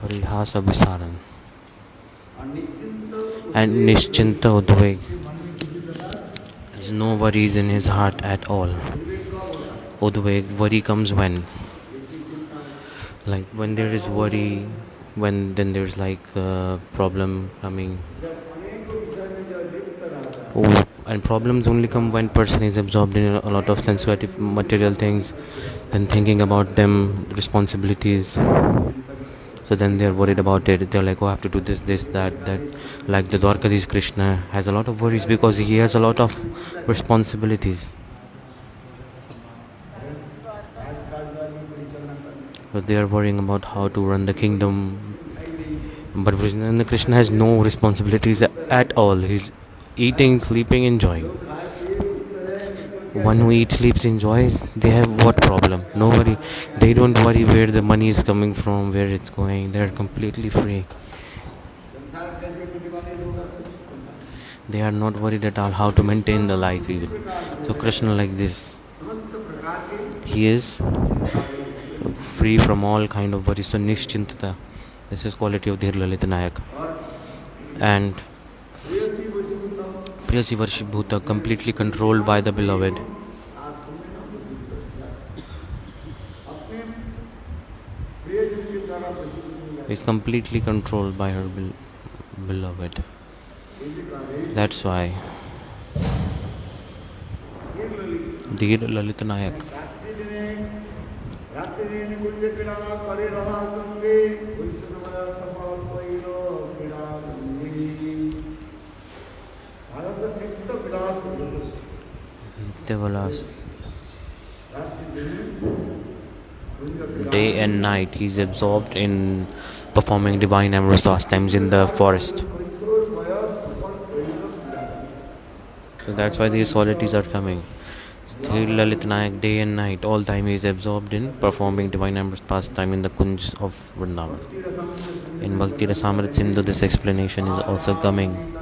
Parihasa Visaran and Nischinta Udveg. There's no worries in his heart at all. Udveg, worry comes when? Like when there is worry, then there's like a problem coming. Oh, and problems only come when person is absorbed in a lot of sensuative material things and thinking about them, responsibilities. So then they're worried about it. They're like, oh, I have to do this, that. Like the Dwarkadish Krishna has a lot of worries because he has a lot of responsibilities. But they are worrying about how to run the kingdom. But Krishna has no responsibilities at all. He's eating, sleeping, enjoying. One who eats, sleeps, enjoys, they have what problem? No worry. They don't worry where the money is coming from, where it's going. They're completely free. They are not worried at all how to maintain the life even. So Krishna like this. He is free from all kind of worries. So Nishchintata. This is quality of dhira-lalita-nayka. And Priyasi Varshibhuta, completely controlled by the beloved. Is completely controlled by her beloved. That's why dhira-lalita-nayka. Day and night he is absorbed in performing divine amorous pastimes in the forest. So that's why these qualities are coming. Dhira-lalita-nayka, day and night, all time he is absorbed in performing divine amorous pastime in the kunj of Vrindavan. In Bhakti Rasamrit Sindhu, this explanation is also coming.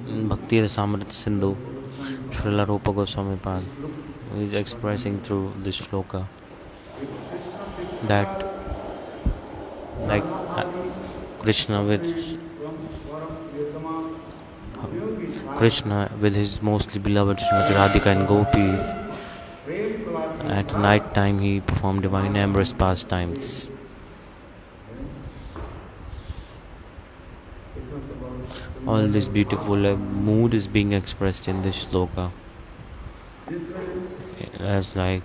In Bhakti Rasamrit Sindhu, Srila Rupa Goswami Pad is expressing through this shloka that like Krishna with his mostly beloved Srimati Radhika and gopis, at night time he performed divine amorous pastimes. All this beautiful mood is being expressed in this shloka. As like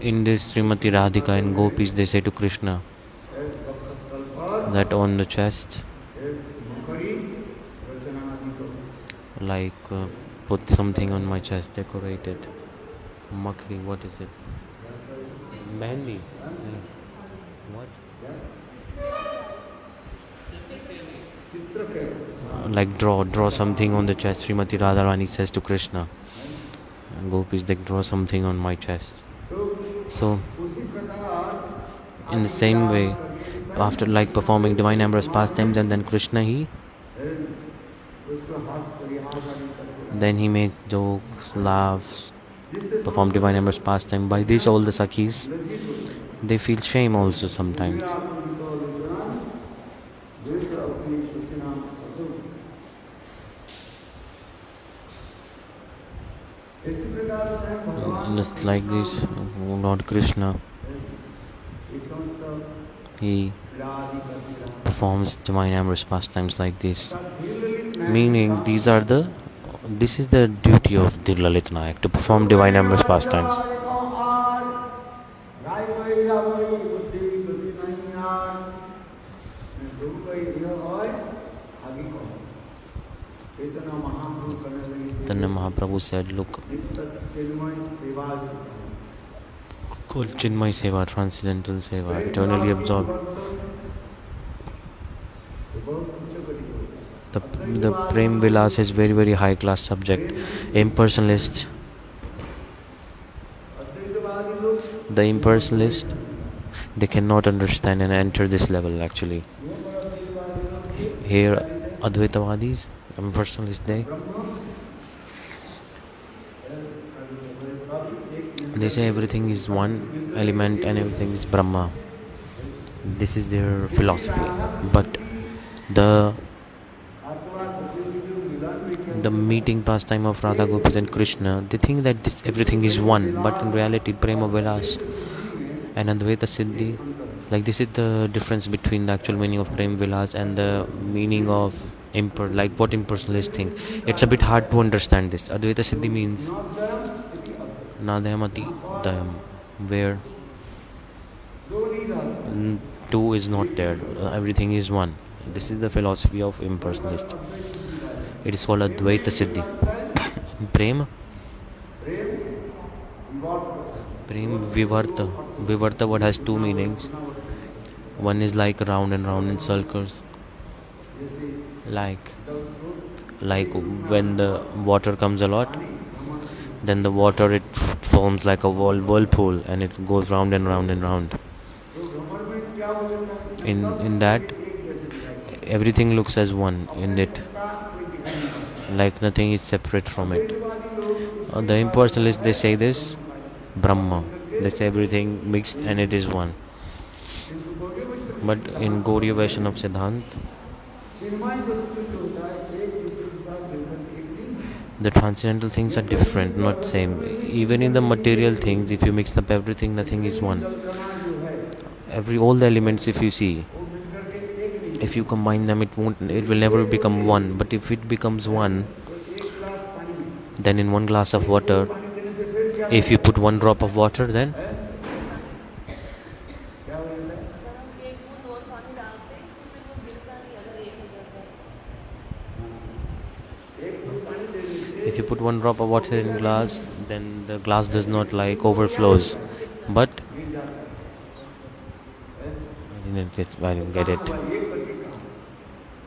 in this Srimati Radhika and gopis, they say to Krishna that on the chest, like put something on my chest, decorate it. Makri, what is it? Mehndi. What? Like draw something on the chest. Srimati Radharani says to Krishna, and gopis, they draw something on my chest. So in the same way, after like performing divine amorous pastimes, and then Krishna he makes jokes, laughs, perform divine amorous pastime. By this all the sakhis, they feel shame also sometimes. Just like this, Lord Krishna, he performs divine amorous pastimes like this. Meaning, this is the duty of dhira-lalita-nayka, to perform divine amorous pastimes. Chaitanya Mahaprabhu said, look, called Chinmay Seva, transcendental Seva, eternally absorbed. The Prem Vilas is very very high class subject. Impersonalist, the impersonalist, they cannot understand and enter this level actually. Here, Advaitavadis, impersonalists, they say everything is one element and everything is Brahma. This is their philosophy. But the meeting pastime of Radha Gopis and Krishna, they think that this everything is one, but in reality, prema vilas and advaita-siddhi, like this is the difference between the actual meaning of prema vilas and the meaning of like what impersonalists think. It's a bit hard to understand this. Advaita-siddhi means nadayamati dayam, where two is not there, everything is one. This is the philosophy of impersonalist. It is called advaita-siddhi. Prema vivartha. Vivartha word has two meanings. One is like round and round in circles. Like when the water comes a lot, then the water it forms like a whirlpool and it goes round and round and round. In that, everything looks as one in it, like nothing is separate from it. The impersonalists, they say this Brahma, they say everything mixed and it is one. But in Gaudiya Vaishnava Siddhant, the transcendental things are different, not same. Even in the material things, if you mix up everything, nothing is one. All the elements, if you see, if you combine them, it will never become one. But if it becomes one, then in one glass of water, if you put one drop of water, then if you put one drop of water in glass, then the glass does not like overflows. But I didn't get it.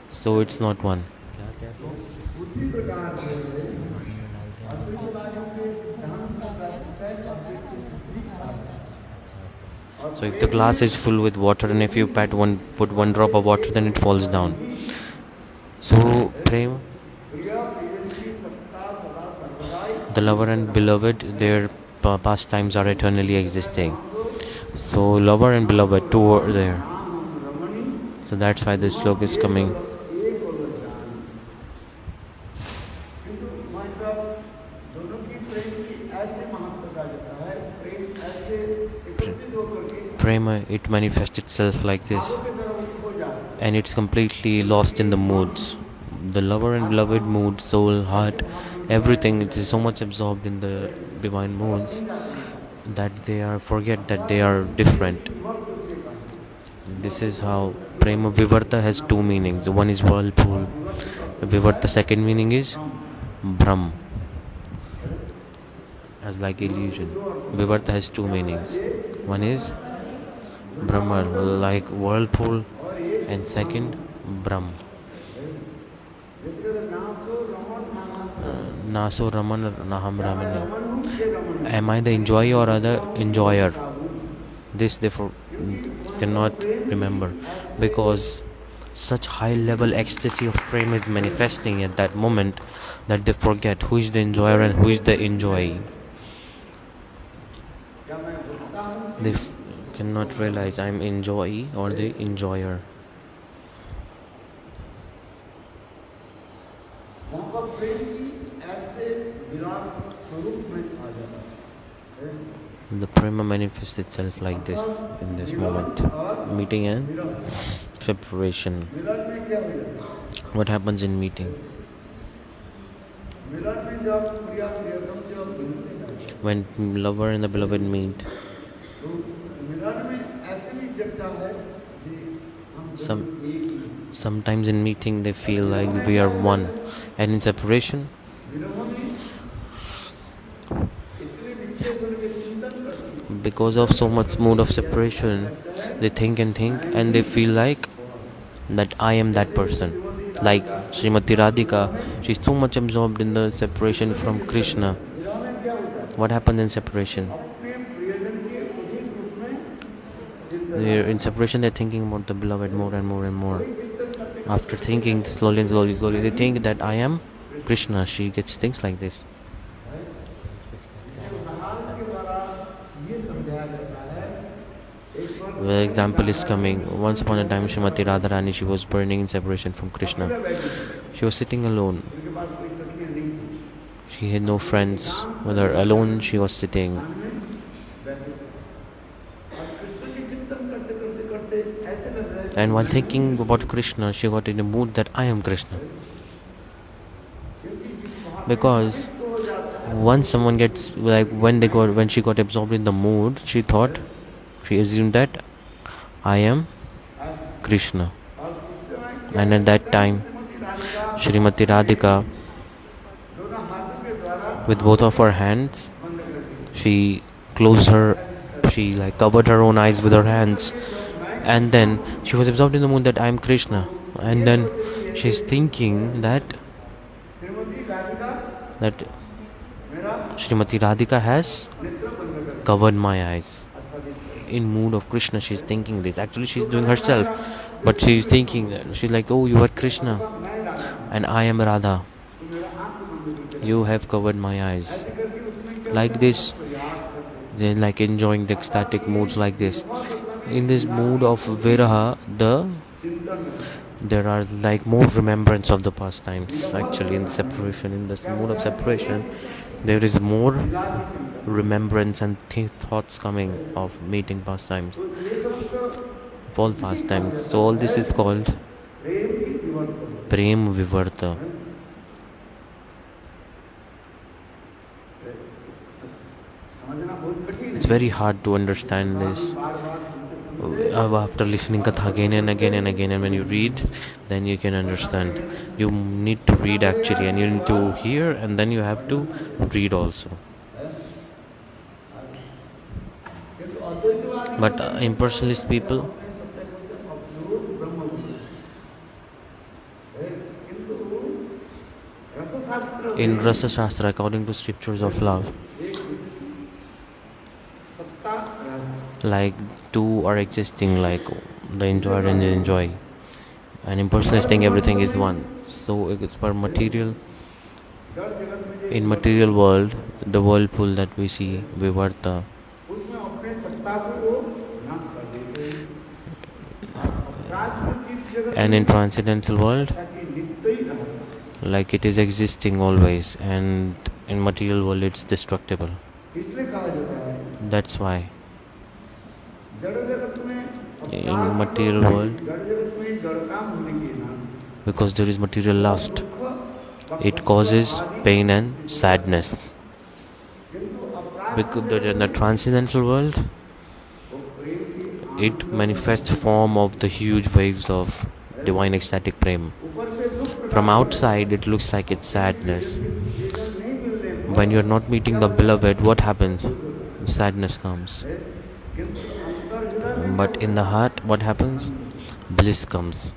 So it's not one. So if the glass is full with water and if you put one drop of water, then it falls down. So prema, the lover and beloved, their pastimes are eternally existing. So lover and beloved, two are there. So that's why this sloka is coming. Prema, it manifests itself like this, and it's completely lost in the moods. The lover and beloved mood, soul, heart, everything, it is so much absorbed in the divine moods that they forget that they are different. This is how prema vivartha has two meanings. One is whirlpool. Vivartha second meaning is Brahm, as like illusion. Vivartha has two meanings. One is Brahma, like whirlpool, and second Brahm. Naso Raman Naham Ramani. Am I the enjoyer or other enjoyer? This they cannot remember, because such high level ecstasy of prema is manifesting at that moment that they forget who is the enjoyer and who is the enjoyee. They cannot realize I am enjoyee or the enjoyer. The prema manifests itself like this in this moment. Meeting and separation. What happens in meeting? When lover and the beloved meet, sometimes in meeting they feel like we are one, and in separation because of so much mood of separation, they think and they feel like that I am that person. Like Srimati Radhika, she's so much absorbed in the separation from Krishna. What happens in separation? In separation, they're thinking about the beloved more and more and more. After thinking slowly and slowly, they think that I am Krishna. She gets things like this. The example is coming. Once upon a time, Srimati Radharani, she was burning in separation from Krishna. She was sitting alone. She had no friends. With her alone, she was sitting. And while thinking about Krishna, she got in a mood that I am Krishna. Because once someone gets when she got absorbed in the mood, she assumed that I am Krishna. And at that time, Srimati Radhika, with both of her hands, she covered her own eyes with her hands, and then she was absorbed in the mood that I am Krishna. And then she's thinking that Srimati Radhika has covered my eyes. In mood of Krishna, she's thinking this. Actually, she's doing herself, but she's thinking that she's like, oh, you are Krishna, and I am Radha. You have covered my eyes. Like this, they're like enjoying the ecstatic moods like this. In this mood of viraha, there are like more remembrance of the past times. Actually, in this mood of separation, there is more remembrance and thoughts coming of meeting past times, of all past times. So all this is called prema-vivartha. It's very hard to understand this. After listening katha again and again and again, and when you read, then you can understand. You need to read actually, and you need to hear, and then you have to read also. But impersonalist people, in Rasa Shastra, according to scriptures of love, like two are existing, like the enjoyer and the enjoy. And impersonalist think everything is one. So it's for material. In material world, the whirlpool that we see, vivartha, and in transcendental world, like it is existing always, and in material world it's destructible. That's why in material world, because there is material lust, it causes pain and sadness. Because in the transcendental world, it manifests form of the huge waves of divine ecstatic prema. From outside it looks like it's sadness. When you're not meeting the beloved, what happens? Sadness comes. But in the heart, what happens? Bliss comes.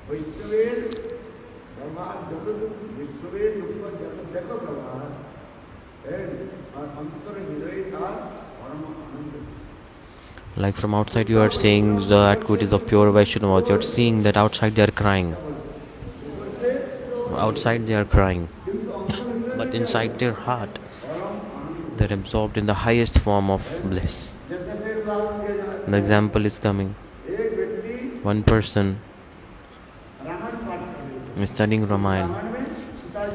Like from outside you are seeing the activities of pure Vaishnavas, you are seeing that outside they are crying. Outside they are crying. But inside their heart, they are absorbed in the highest form of bliss. The example is coming. One person is studying Ramayana.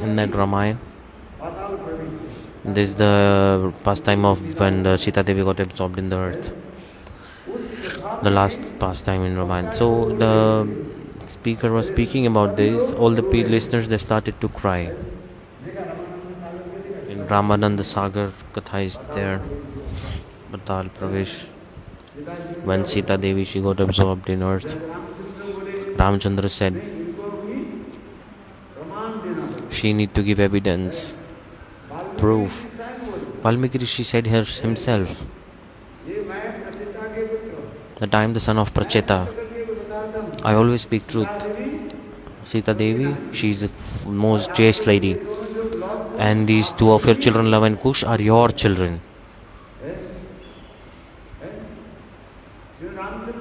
In that Ramayana, this is the pastime of when the Sita Devi got absorbed in the earth. The last pastime in Ramayana. So the speaker was speaking about this. All the listeners, they started to cry. In Ramananda Sagar Katha is there. Patal Pravesh. When Sita Devi, she got absorbed in earth, Ramchandra said she need to give evidence, proof. Valmiki Rishi said himself that I am the son of Pracheta. I always speak truth. Sita Devi, she is the most chaste lady. And these two of your children, Lava and Kush, are your children.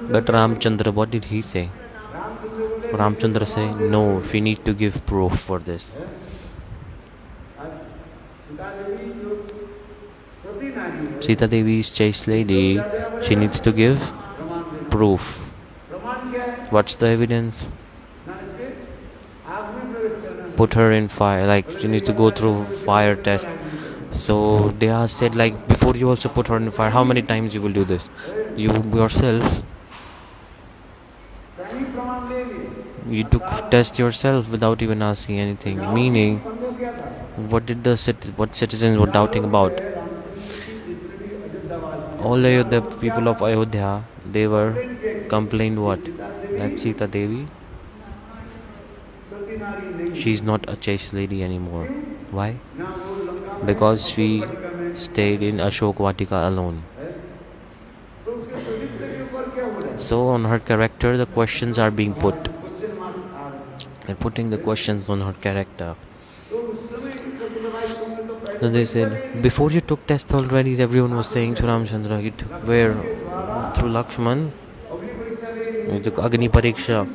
But Ramchandra, what did he say? Ramchandra said, no, we need to give proof for this. Sita Devi is chaste lady. She needs to give proof. What's the evidence? Put her in fire, like she needs to go through fire test. So they are said, like, before you also put her in fire, how many times you will do this? You yourself, you took test yourself without even asking anything. Meaning, what citizens were doubting about? All the people of Ayodhya, they were complained what? That Sita Devi, she is not a chaste lady anymore. Why? Because she stayed in Ashok Vatika alone. So on her character, the questions are being put. They're putting the questions on her character. So they said, before you took tests already, everyone was saying to Ramchandra, you took where? Through Lakshman. You took Agni Pariksha.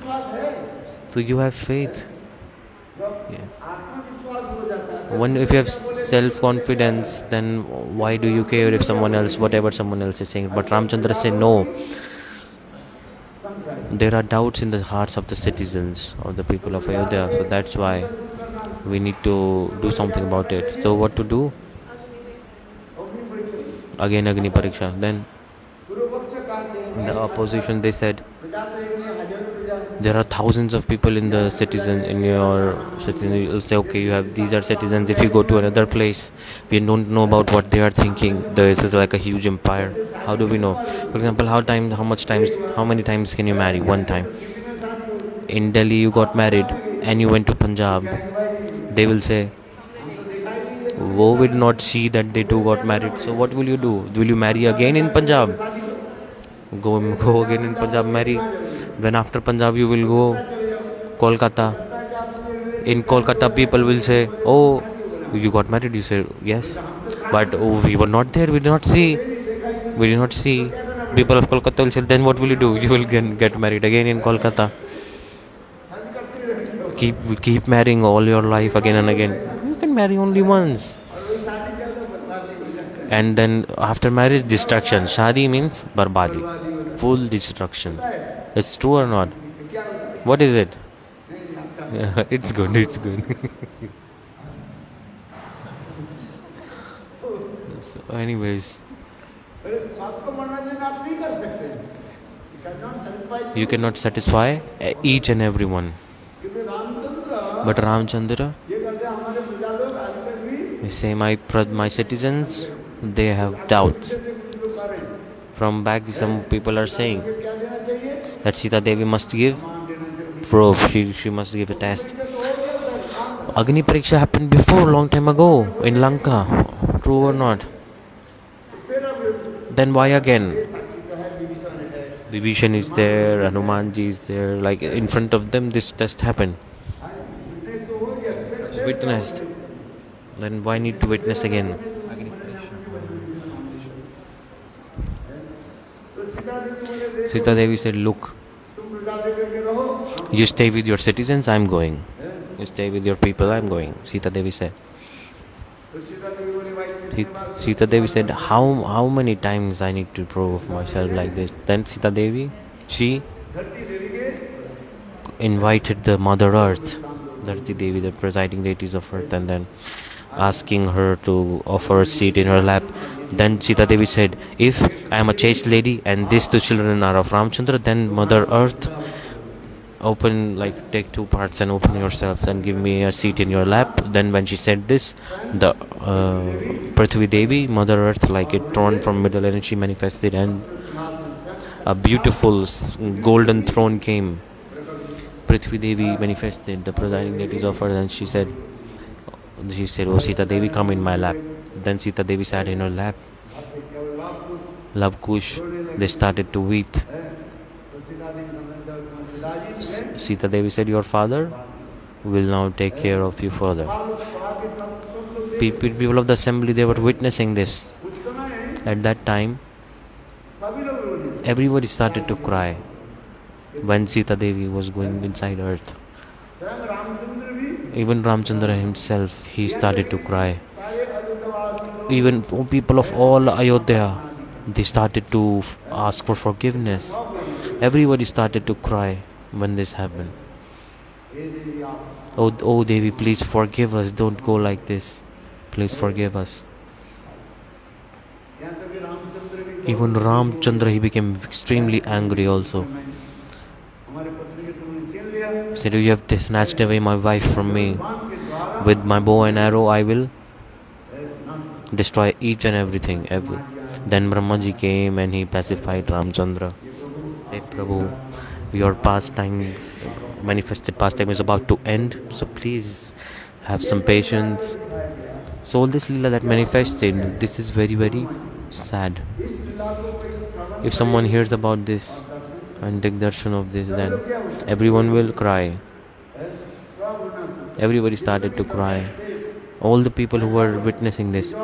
So you have faith. Yeah. If you have self-confidence, then why do you care if whatever someone else is saying? But Ramchandra said, no. There are doubts in the hearts of the citizens, of the people of Ayodhya. So that's why we need to do something about it. So what to do? Again Agni Pariksha. Then the opposition, they said, there are thousands of people in your citizen. You'll say, okay, these are citizens. If you go to another place, we don't know about what they are thinking. This is like a huge empire. How do we know? For example, how many times can you marry? One time. In Delhi, you got married and you went to Punjab. They will say, woe will not see that they two got married. So what will you do? Will you marry again in Punjab? Go again in Punjab, marry. Then after Punjab you will go Kolkata. In Kolkata people will say, oh, you got married? You say, yes. But we were not there, we did not see. People of Kolkata will say, then what will you do? You will get married again in Kolkata. Keep marrying all your life again and again. You can marry only once. And then after marriage, destruction. Shadi means barbadi, full destruction. It's true or not? What is it? Yeah, it's good. So anyways, you cannot satisfy each and everyone. But Ramchandra, you say, my citizens, they have doubts. From back, some people are saying that Sita Devi must give proof. She must give a test. Agni Pariksha happened before, long time ago, in Lanka. True or not? Then why again? Vibhishan is there, Hanumanji is there. Like in front of them, this test happened. Witnessed. Then why need to witness again? Sita Devi said, look, you stay with your citizens, I am going. You stay with your people, I am going. Sita Devi said. Sita Devi said, how many times I need to prove myself like this? Then Sita Devi, she invited the Mother Earth, Dharti Devi, the presiding deities of earth, and then asking her to offer a seat in her lap. Then Sita Devi said, if I am a chaste lady and these two children are of Ramchandra, then Mother Earth, take two parts and open yourself and give me a seat in your lap. Then when she said this, the Prithvi Devi, Mother Earth, like it torn from middle, and she manifested, and a beautiful golden throne came. Prithvi Devi manifested, the presiding deities of earth, and she said, oh Sita Devi, come in my lap. Then Sita Devi sat in her lap. Love Kush, they started to weep. Sita Devi said, your father will now take care of you further. People of the assembly, they were witnessing this. At that time, everybody started to cry when Sita Devi was going inside earth. Even Ramchandra himself, he started to cry. Even people of all Ayodhya, they started to ask for forgiveness. Everybody started to cry when this happened. Oh Devi, please forgive us. Don't go like this. Please forgive us. Even Ramchandra, he became extremely angry also. He said, you have snatched away my wife from me. With my bow and arrow, I will destroy each and everything. Then Brahmaji came and he pacified Ramchandra. Hey Prabhu, your manifested pastime is about to end, so please have some patience. So all this Lila that manifested, this is very, very sad. If someone hears about this and take darshan of this, then everyone will cry. Everybody started to cry. All the people who were witnessing this.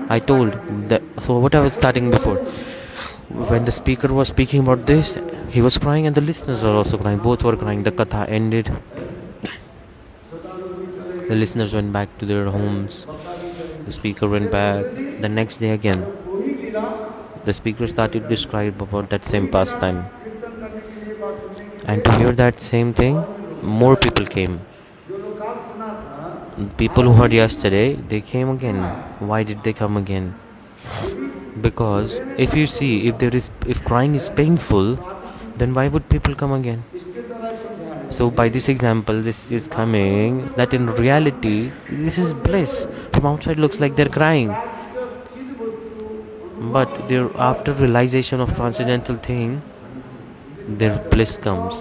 I told that, so what I was starting before, when the speaker was speaking about this, he was crying and the listeners were also crying. Both were crying. The katha ended. The listeners went back to their homes. The speaker went back. The next day again, the speaker started to describe about that same pastime. And to hear that same thing, more people came. People who heard yesterday, they came again. Why did they come again? Because if you see, if crying is painful, then why would people come again? So by this example, this is coming that in reality, this is bliss. From outside looks like they're crying, but after realization of transcendental thing, their bliss comes.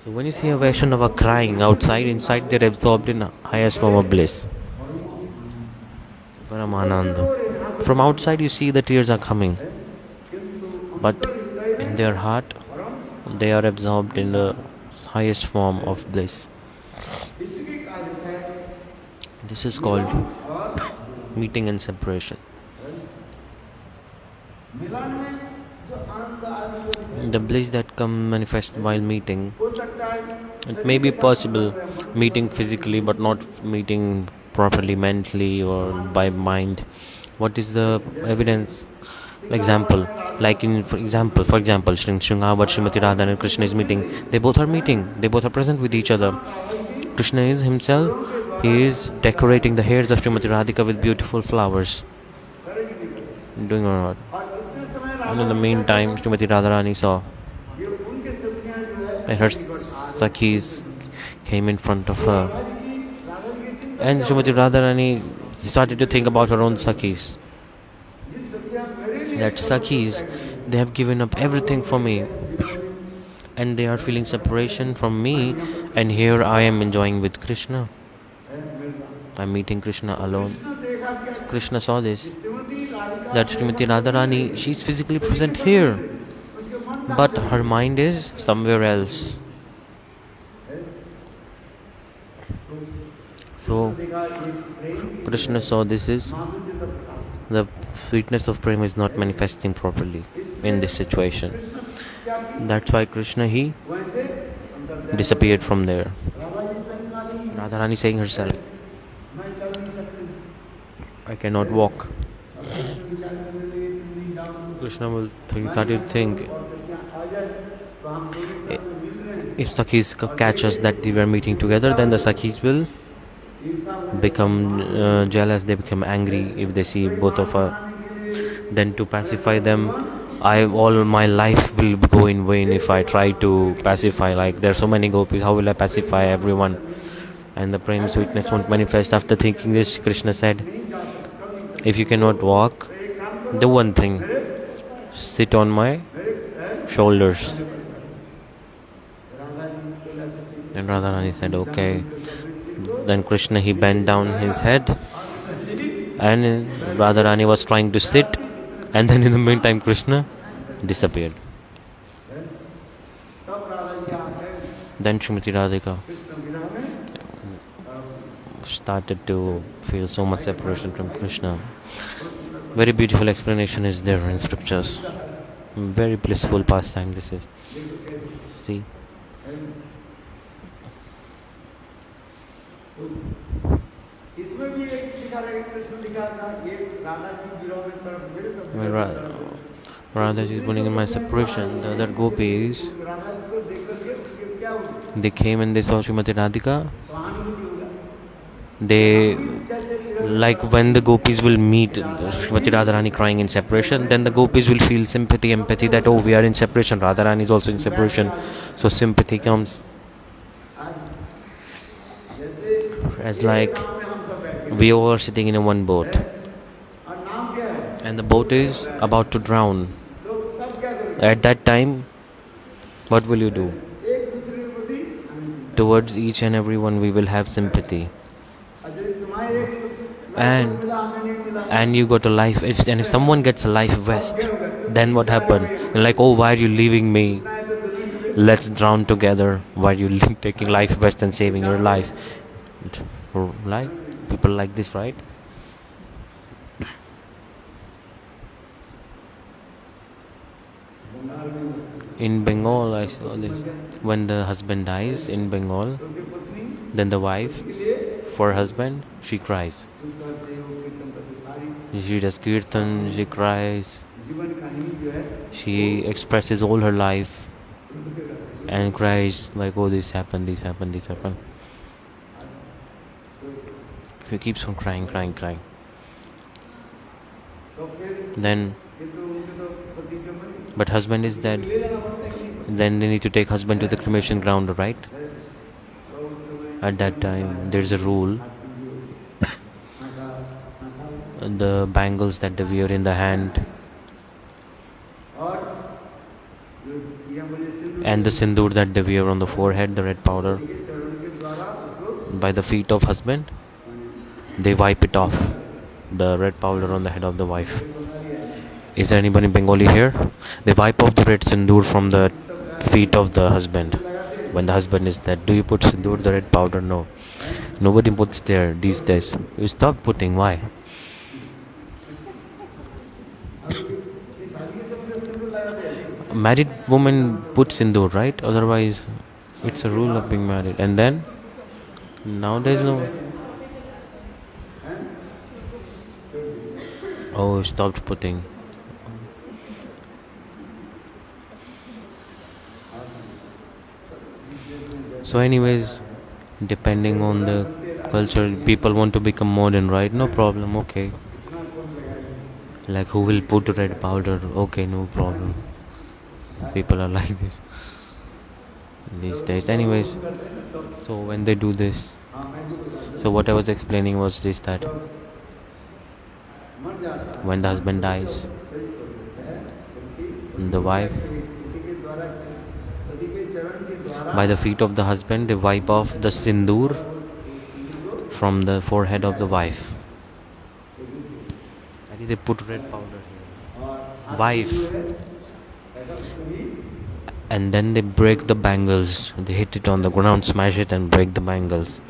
So when you see a Vaishnava crying outside, inside they're absorbed in highest form of bliss. Ananda. From outside you see the tears are coming, but in their heart they are absorbed in the highest form of bliss. This is called meeting and separation. The bliss that come manifest while meeting, it may be possible meeting physically but not meeting properly mentally or by mind. What is the evidence? Example, like for example, Srimati Radha and Krishna is meeting. They both are meeting. They both are present with each other. Krishna is himself. He is decorating the hairs of Srimati Radhika with beautiful flowers. Doing or not? And in the meantime, Srimati Radharani saw, and her sakhis came in front of her. And Srimati Radharani started to think about her own sakhis. That sakhis, they have given up everything for me. And they are feeling separation from me. And here I am enjoying with Krishna. I am meeting Krishna alone. Krishna saw this. That Srimati Radharani, she is physically present here. But her mind is somewhere else. So, Krishna saw this is the sweetness of prema is not manifesting properly in this situation. That's why Krishna, he disappeared from there. Radharani saying herself, I cannot walk. Krishna will started to think, if Sakhis catch us that we were meeting together, then the Sakhis will become jealous, they become angry if they see both of us. Then to pacify them, all my life will go in vain if I try to pacify. Like there are so many gopis, how will I pacify everyone? And the prema sweetness won't manifest. After thinking this, Krishna said, if you cannot walk, do one thing, sit on my shoulders. And Radharani said, okay. Then Krishna, he bent down his head, and Radharani was trying to sit, and then in the meantime Krishna disappeared. Then Srimati Radhika started to feel so much separation from Krishna. Very beautiful explanation is there in scriptures. Very blissful pastime this is. See? Radha is putting in my separation. The other gopis, they came and they saw Srimati Radhika. They, like when the gopis will meet Srimati Radharani crying in separation, then the gopis will feel sympathy, empathy that, oh, we are in separation, Radharani is also in separation. So sympathy comes. As like we all are sitting in a one boat and the boat is about to drown. At that time, what will you do? Towards each and every one we will have sympathy. And you got a life, if someone gets a life vest, then what happened? You're like, oh, why are you leaving me? Let's drown together. Why are you taking life vest and saving your life? Like people like this, right? In Bengal, I saw this. When the husband dies in Bengal, then the wife, for her husband, she cries. She does kirtan, she cries. She expresses all her life and cries like, oh, this happened, this happened, this happened. She keeps on crying. Then, but husband is dead. Then they need to take husband to the cremation ground, right? At that time, there's a rule. The bangles that they wear in the hand and the sindoor that they wear on the forehead, the red powder, by the feet of husband, they wipe it off, the red powder on the head of the wife. Is there anybody Bengali here? They wipe off the red sindoor from the feet of the husband when the husband is dead. Do you put sindoor, the red powder? No. Nobody puts there these days. You stop putting. Why? Married woman puts sindoor, right? Otherwise, it's a rule of being married. And then, nowadays, no. Oh, stopped putting. So anyways, depending on the culture, people want to become modern, right? No problem, okay. Like who will put red powder? Okay, no problem. People are like this these days. Anyways, so when they do this, so what I was explaining was this, that when the husband dies, the wife, by the feet of the husband, they wipe off the sindoor from the forehead of the wife. I think they put red powder here. Wife. And then they break the bangles. They hit it on the ground, smash it and break the bangles.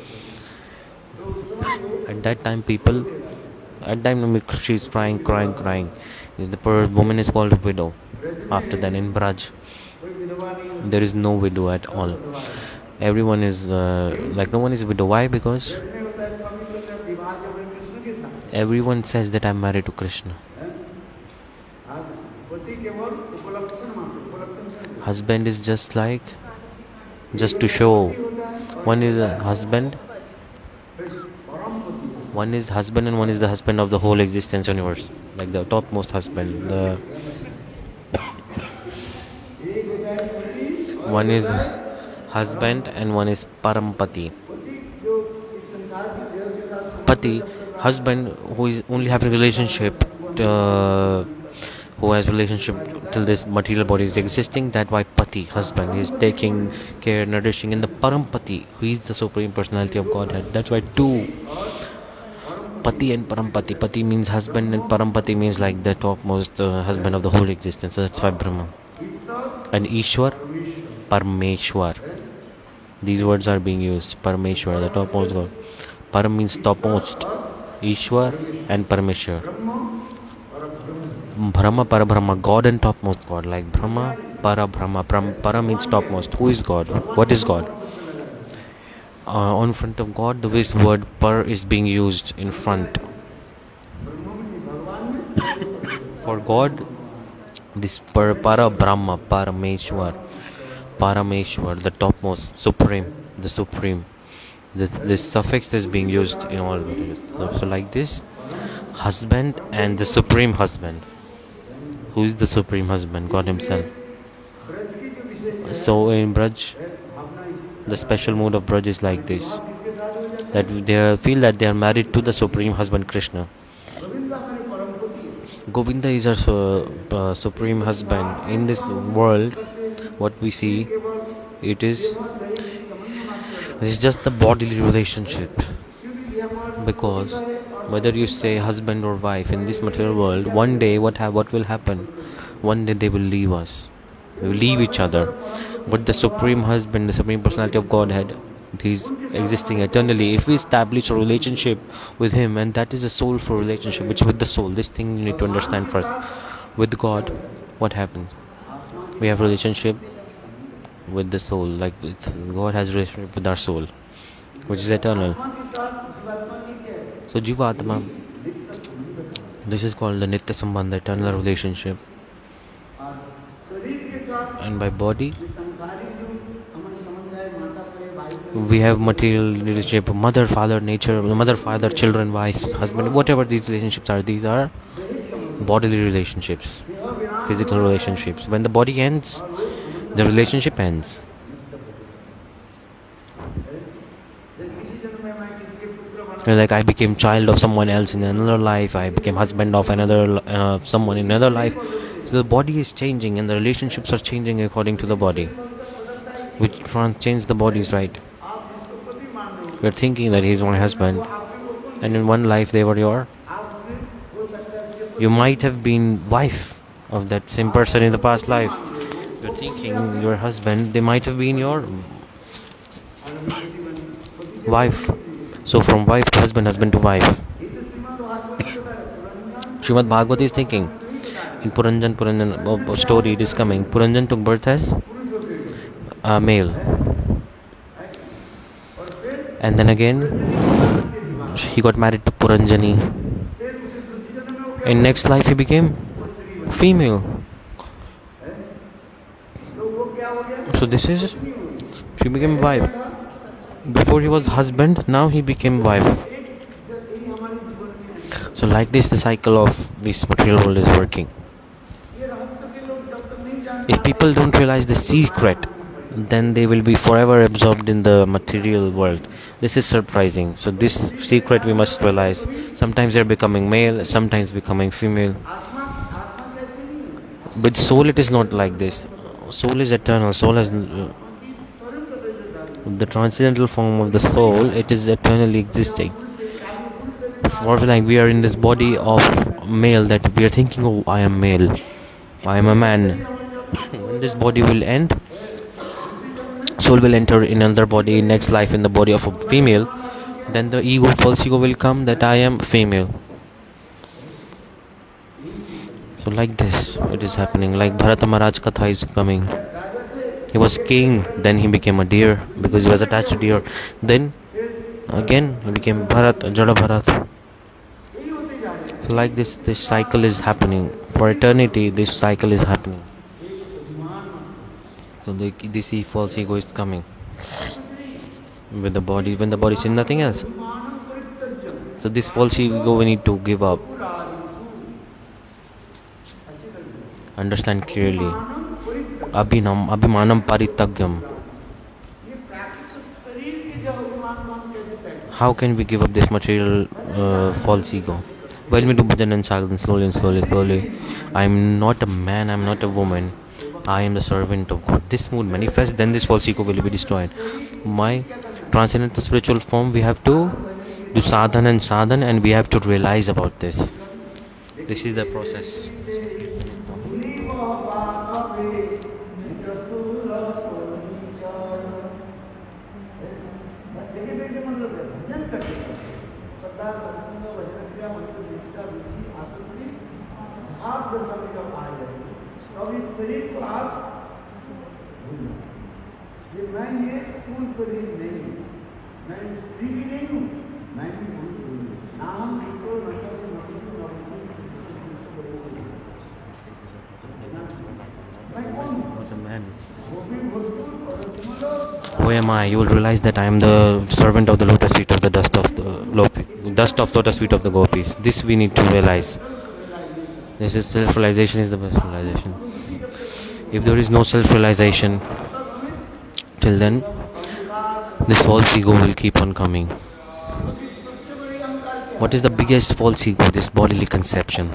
At that time she's crying. The woman is called a widow. After that in Vraja, there is no widow at all. Everyone is no one is a widow. Why? Because everyone says that I'm married to Krishna. Husband is just to show. One is a husband. One is husband and one is the husband of the whole existence universe. Like the topmost husband. One is husband and one is parampati. Pati, husband who is only having relationship, who has relationship till this material body is existing. That why pati, husband, is taking care, nourishing, and the parampati, who is the supreme personality of Godhead. That's why two Pati and Parampati. Pati means husband and Parampati means like the topmost husband of the whole existence. So that's why Brahma. And Ishwar, Parmeshwar. These words are being used. Parmeshwar, the topmost God. Param means topmost. Ishwar and Parmeshwar. Brahma, Parabrahma, God and topmost God. Like Brahma, Parabrahma. Para means topmost. Who is God? What is God? On front of God, this word par is being used in front. For God, this para Brahma, Parameshwar, the topmost, supreme, the supreme. This suffix is being used in all videos. So like this, husband and the supreme husband. Who is the supreme husband? God himself. So in Braj, the special mood of Braj is like this, that they feel that they are married to the supreme husband Krishna. Govinda is our supreme husband. In this world, what we see, it's just the bodily relationship. Because whether you say husband or wife in this material world, one day what will happen? One day they will leave us. We will leave each other. But the supreme husband, the supreme personality of Godhead, he's existing eternally. If we establish a relationship with him, and that is a soulful relationship, which with the soul, this thing you need to understand first. With God, what happens? We have a relationship with the soul, like God has a relationship with our soul, which is eternal. So Jiva Atma, this is called the Nitya-sambandha, eternal relationship. And by body, we have material relationship, mother, father, nature, mother, father, children, wife, husband, whatever these relationships are, these are bodily relationships, physical relationships. When the body ends, the relationship ends. Like I became child of someone else in another life, I became husband of another someone in another life. So the body is changing and the relationships are changing according to the body, which change the bodies, right? You're thinking that he's my husband, and in one life they were you might have been wife of that same person in the past life. You're thinking your husband, they might have been your wife. So from wife to husband, husband to wife. Srimad Bhagavad is thinking in Puranjan story it is coming. Puranjan took birth as a male, and then again he got married to Puranjani. In next life he became female. So this is, she became wife. Before he was husband, now he became wife. So like this the cycle of this material world is working. If people don't realize the secret, then they will be forever absorbed in the material world. This is surprising. So this secret we must realize. Sometimes they're becoming male, sometimes becoming female. With soul it is not like this. Soul is eternal. Soul has the transcendental form of the soul. It is eternally existing. For like we are in this body of male, that we are thinking, oh, I am male, I am a man. When this body will end, soul will enter in another body, next life in the body of a female. Then the ego, false ego will come that I am female. So like this it is happening. Like Bharata Maharaj Katha is coming. He was king, then he became a deer because he was attached to deer. Then again he became Bharat, Jada Bharat. So like this cycle is happening. For eternity this cycle is happening. So this false ego is coming with the body. When the body is nothing else. So this false ego we need to give up. Understand clearly. Abhimanam paritagyam. How can we give up this material false ego? While we do bhajan and sadhana slowly. I am not a man, I am not a woman. I am the servant of God. This mood manifests, then this false ego will be destroyed. My transcendental spiritual form, we have to do sadhana and sadhana, and we have to realize about this. This is the process. Who am I? You will realize that I am the servant of the lotus feet of the dust of lotus feet of the gopis. This we need to realize. This is self-realization is the best realization. If there is no self-realization, till then, this false ego will keep on coming. What is the biggest false ego? This bodily conception.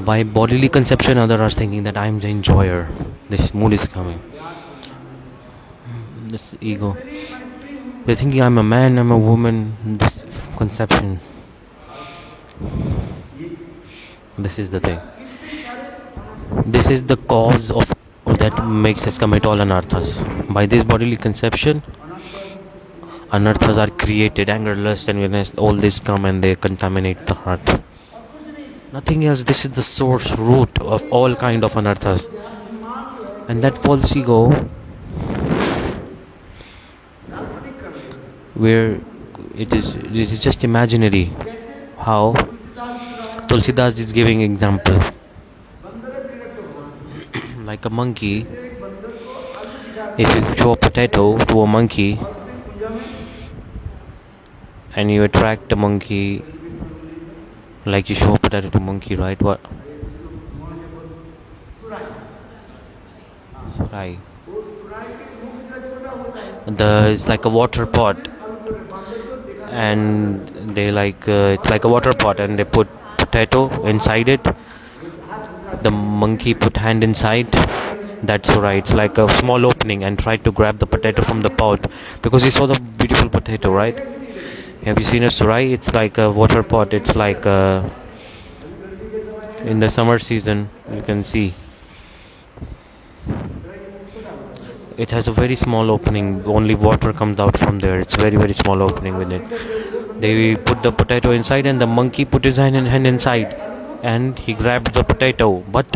By bodily conception, others are thinking that I am the enjoyer. This mood is coming. This ego. They're thinking I'm a man, I'm a woman. This conception. This is the thing. This is the cause of that makes us commit all anarthas. By this bodily conception, anarthas are created. Anger, lust, enviness, all this come and they contaminate the heart. Nothing else. This is the source, root of all kind of anarthas. And that false ego, where it is just imaginary. How? Tulsidas is giving example. Like a monkey, if you show a potato to a monkey and you attract a monkey, like you show a potato to a monkey, right? What? Right. It's like a water pot, and they it's like a water pot, and they put potato inside it. The monkey put hand inside. That's right. It's like a small opening, and tried to grab the potato from the pot because he saw the beautiful potato, right? Have you seen a surai? It's like a water pot. It's like in the summer season, you can see. It has a very small opening. Only water comes out from there. It's very, very small opening with it. They put the potato inside, and the monkey put his hand inside, and he grabbed the potato. But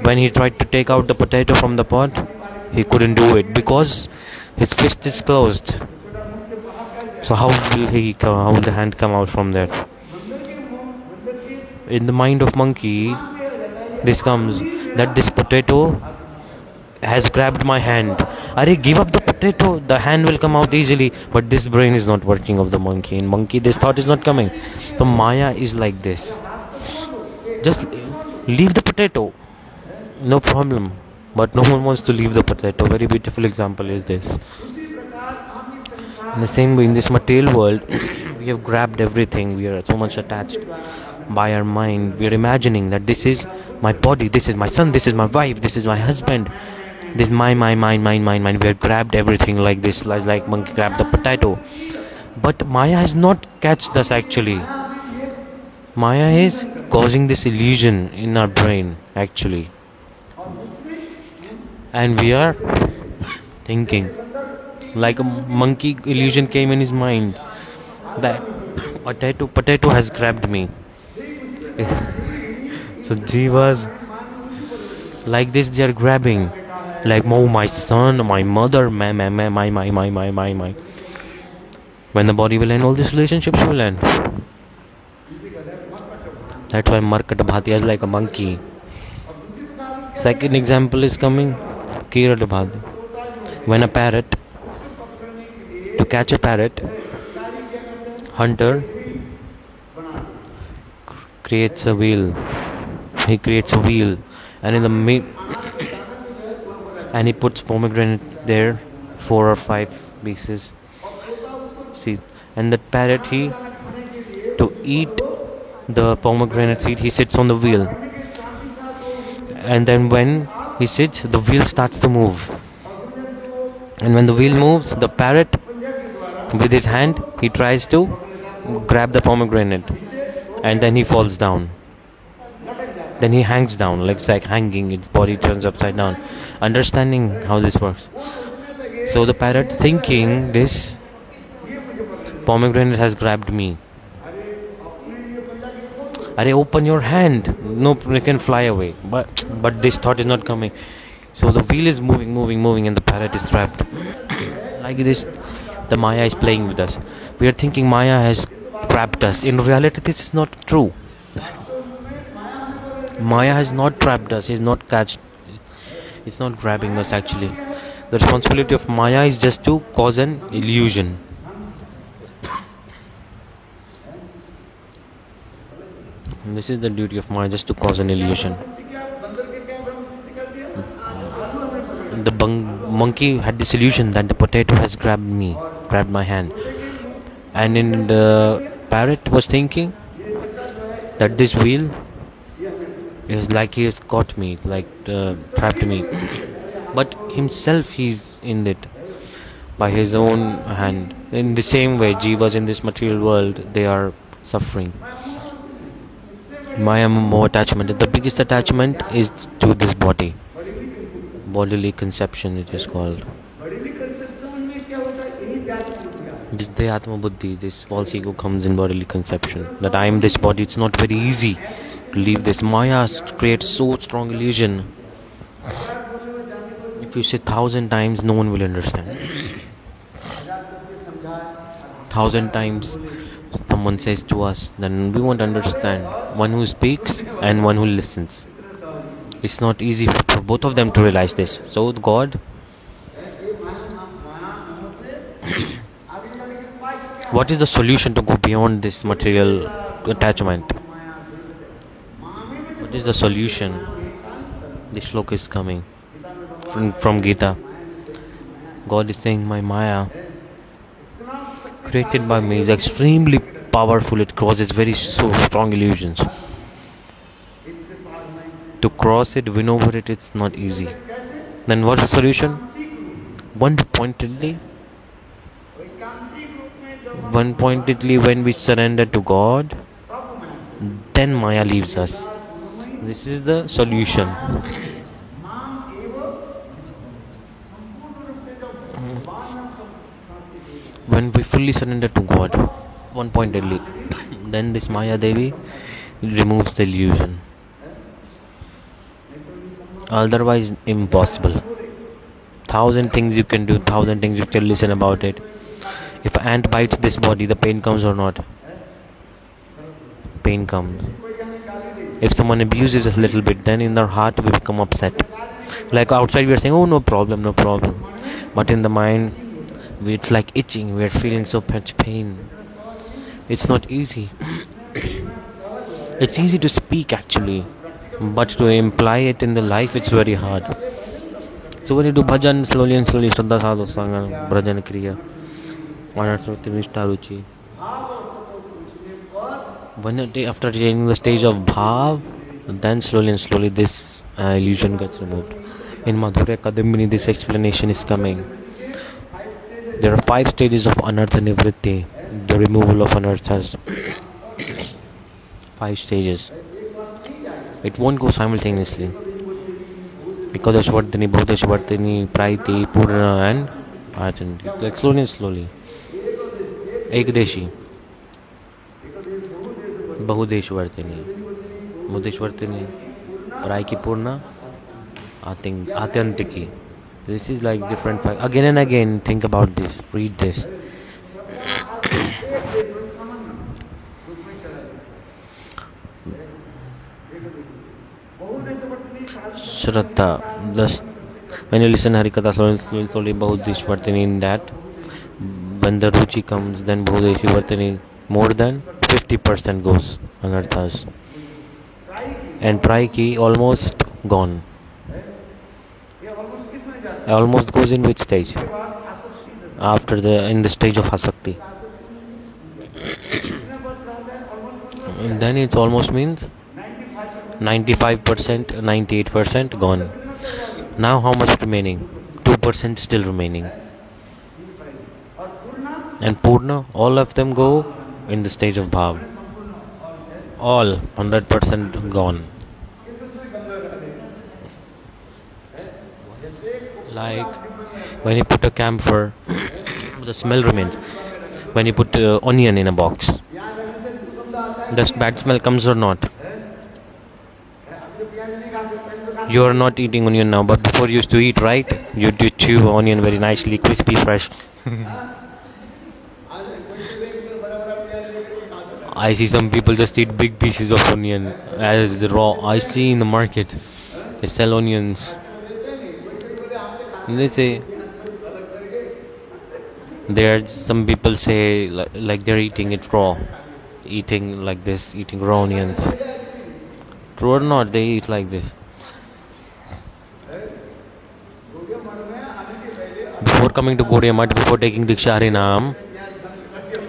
when he tried to take out the potato from the pot, he couldn't do it because his fist is closed. So how will the hand come out from there? In the mind of monkey, this comes that this potato has grabbed my hand. Arey, give up the potato, the hand will come out easily. But this brain is not working of the monkey. In monkey, this thought is not coming. So Maya is like this. Just leave the potato, no problem. But no one wants to leave the potato. Very beautiful example is this. In the same way, in this material world, we have grabbed everything. We are so much attached by our mind. We are imagining that this is my body, this is my son, this is my wife, this is my husband. This mine. We have grabbed everything like this, like monkey grabbed the potato. But Maya has not catched us actually. Maya is causing this illusion in our brain actually. And we are thinking like a monkey illusion came in his mind that potato has grabbed me. So jivas like this, they are grabbing like, oh, my son, my mother, my. When the body will end, all these relationships will end. That's why Markata Bhati is like a monkey. Second example is coming, Kirata Bhati. When a parrot, to catch a parrot, hunter creates a wheel. He creates a wheel, and in the and he puts pomegranates there, 4 or 5 pieces. See, and the parrot, to eat the pomegranate seed, he sits on the wheel. And then when he sits, the wheel starts to move. And when the wheel moves, the parrot With his hand, he tries to grab the pomegranate, and then he falls down. Then he hangs down, like hanging. His body turns upside down. Understanding how this works. So the parrot, thinking this pomegranate has grabbed me. Arey, open your hand. No, you can fly away. But this thought is not coming. So the wheel is moving, and the parrot is trapped. Like this, the Maya is playing with us. We are thinking Maya has trapped us. In reality, this is not true. Maya has not trapped us. It's not grabbing us actually. The responsibility of Maya is just to cause an illusion. And this is the duty of Maya, just to cause an illusion. The monkey had this illusion that the potato has grabbed my hand. And in the parrot was thinking that this wheel is like he has caught me, trapped me. But himself, he's in it by his own hand. In the same way, jivas in this material world, they are suffering. Maya more attachment. The biggest attachment is to this body. Bodily conception, it is called. This Atma Buddhi, this false ego comes in bodily conception. That I am this body. It's not very easy to leave this. Maya creates so strong illusion. If you say 1,000 times, no one will understand. 1,000 times someone says to us, then we won't understand. One who speaks and one who listens. It's not easy for both of them to realize this. So God, what is the solution to go beyond this material attachment? What is the solution? This shloka is coming from Gita. God is saying, my Maya created by me is extremely powerful. It causes very strong illusions. To cross it, win over it, it's not easy. Then what's the solution? One pointedly, when we surrender to God, then Maya leaves us. This is the solution. When we fully surrender to God, one pointedly, then this Maya Devi removes the illusion. Otherwise, impossible. 1,000 things you can do, 1,000 things you can listen about it. If an ant bites this body, the pain comes or not? Pain comes. If someone abuses us a little bit, then in our heart we become upset. Like outside we are saying, oh, no problem. But in the mind, it's like itching. We are feeling so much pain. It's not easy. It's easy to speak actually, but to imply it in the life, it's very hard. So when you do bhajan, slowly and slowly, Shraddha Sadhu Sangha, Bhajan Kriya, Ruchi. After attaining the stage of Bhav, then slowly and slowly this illusion gets removed. In Madhurya Kadambini, this explanation is coming. There are 5 stages of anartha nivritti, the removal of anarthas. 5 stages. It won't go simultaneously. Ekadashvartini, Bhudashvartini, Praiti, Purna and Ajanti. Like slowly and slowly. Ekdeshi, Bahudeshvartini, Bhudeshvartini, Praiki, Purna, Atyantiki. This is like different. Again and again, think about this. Read this. Shraddha. Thus, when you listen Harikatha slowly, Bahudeshvartini, in that, when the Ruchi comes, then Bahudeshvartini, more than 50% goes anarthas. And Praiki almost gone. Almost goes in which stage? In the stage of Asakti. And then it almost means 95%, 98% gone. Now how much remaining? 2% still remaining. and Purna, all of them go in the stage of Bhav. All 100% gone. Like when you put a camphor, the smell remains. When you put onion in a box, the bad smell comes or not? You are not eating onion now, but before you used to eat, right? You do chew onion very nicely, crispy, fresh. I see some people just eat big pieces of onion as the raw. I see in the market they sell onions. And they say there some people say like they're eating it raw, eating like this, eating raw onions. True or not? They eat like this. Before coming to Gaudiya Math, before taking Diksha Harinam,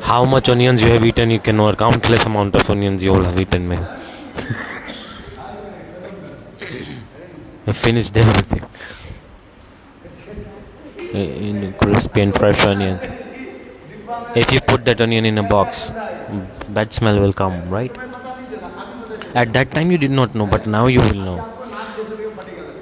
how much onions you have eaten, you can know, countless amount of onions you all have eaten, man. I finished everything. In crispy and fresh onions. If you put that onion in a box, bad smell will come, right? At that time you did not know, but now you will know.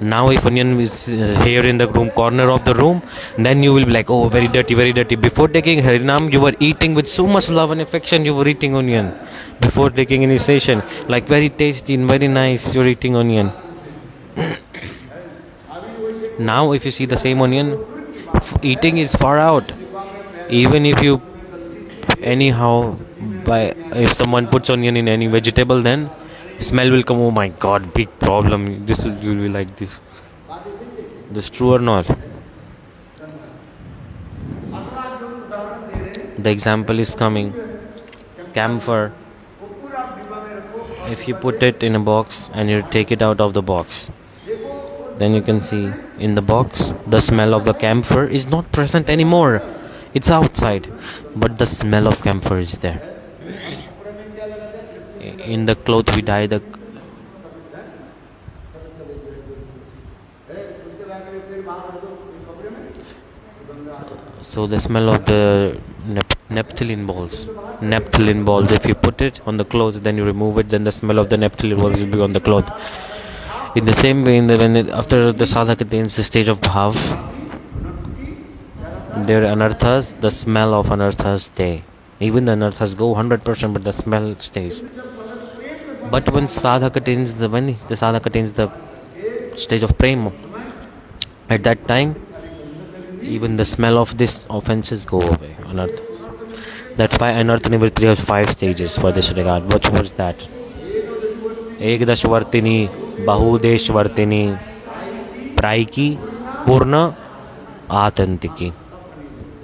Now if onion is here in the room, corner of the room, then you will be like, oh, very dirty, very dirty. Before taking Harinam, you were eating with so much love and affection, you were eating onion. Before taking initiation, like very tasty and very nice, you're eating onion. Now if you see the same onion, eating is far out. Even if you, anyhow, if someone puts onion in any vegetable, then smell will come. Oh my god, big problem. This will, you will be like this. This true or not? The example is coming. Camphor. If you put it in a box and you take it out of the box, then you can see in the box the smell of the camphor is not present anymore. It's outside, but the smell of camphor is there. In the cloth we dye the so the smell of the naphthalene balls, if you put it on the clothes, then you remove it, then the smell of the naphthalene balls will be on the cloth. In the same way, after the sadhak attains the stage of bhav, their anarthas, the smell of anarthas stay. Even the anarthas go 100%, but the smell stays. But when the sadhak attains the stage of prema, at that time, even the smell of these offenses go away. Anarthas. That's why Anartha Nivritti has 5 stages for this regard. What was that? Ekdashvartini, Bahudeshvartini, Praiki, Purna, Atantiki.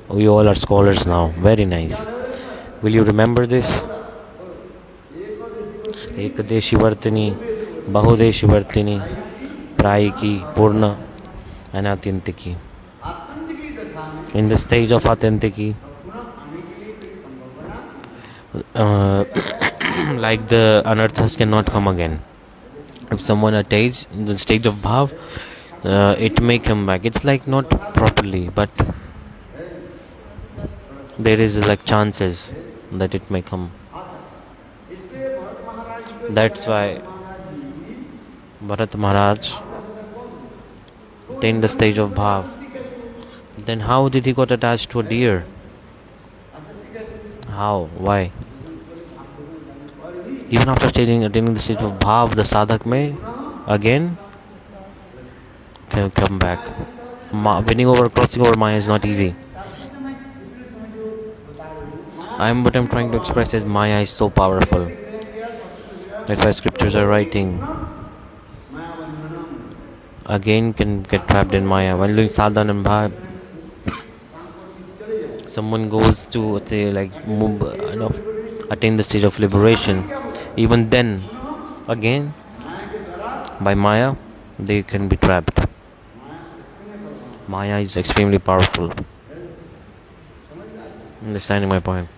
We all are scholars now. Very nice. Will you remember this? Ekadeshivartini, Bahudeshivartini, Praiki, Purna, and Atantiki. In the stage of Atantiki, like the anarthas cannot come again. If someone attains in the stage of bhav, it may come back. It's like not properly, but there is like chances that it may come. That's why Bharat Maharaj attained the stage of bhav. Then how did he got attached to a deer? How? Why? Even after attaining the stage of bhav, the sadhak may again can come back. Crossing over Maya is not easy. What I'm trying to express is Maya is so powerful. That's why scriptures are writing. Again can get trapped in Maya. When doing sadhana and bhav, someone goes to say like attain the stage of liberation. Even then, again, by Maya, they can be trapped. Maya is extremely powerful. Understanding my point?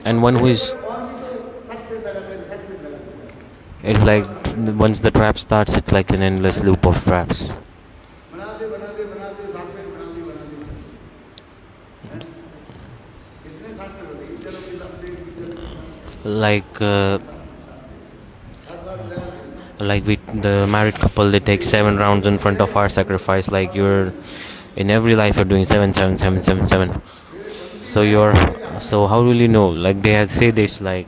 And one who is, it's like once the trap starts, it's like an endless loop of traps. like we the married couple, they take 7 rounds in front of our sacrifice. Like you're in every life you're doing 7 7 7 7 7. So you're, so how will you know? Like they have say this, like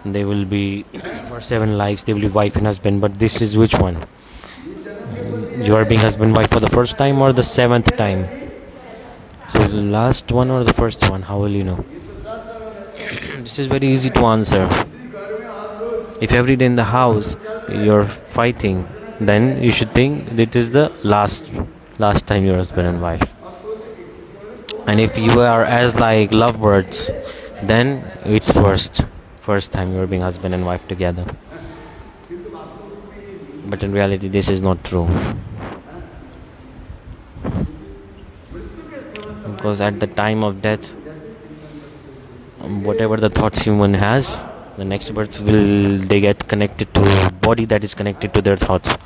they will be for 7 lives they will be wife and husband, but this is which one? You are being husband wife for the first time or the 7th time? So the last one or the first one? How will you know? This is very easy to answer. If every day in the house you're fighting, then you should think it is the last time you're husband and wife. And if you are as like lovebirds, then it's first time you're being husband and wife together. But in reality this is not true, because at the time of death, whatever the thoughts human has, the next birth will they get connected to body that is connected to their thoughts.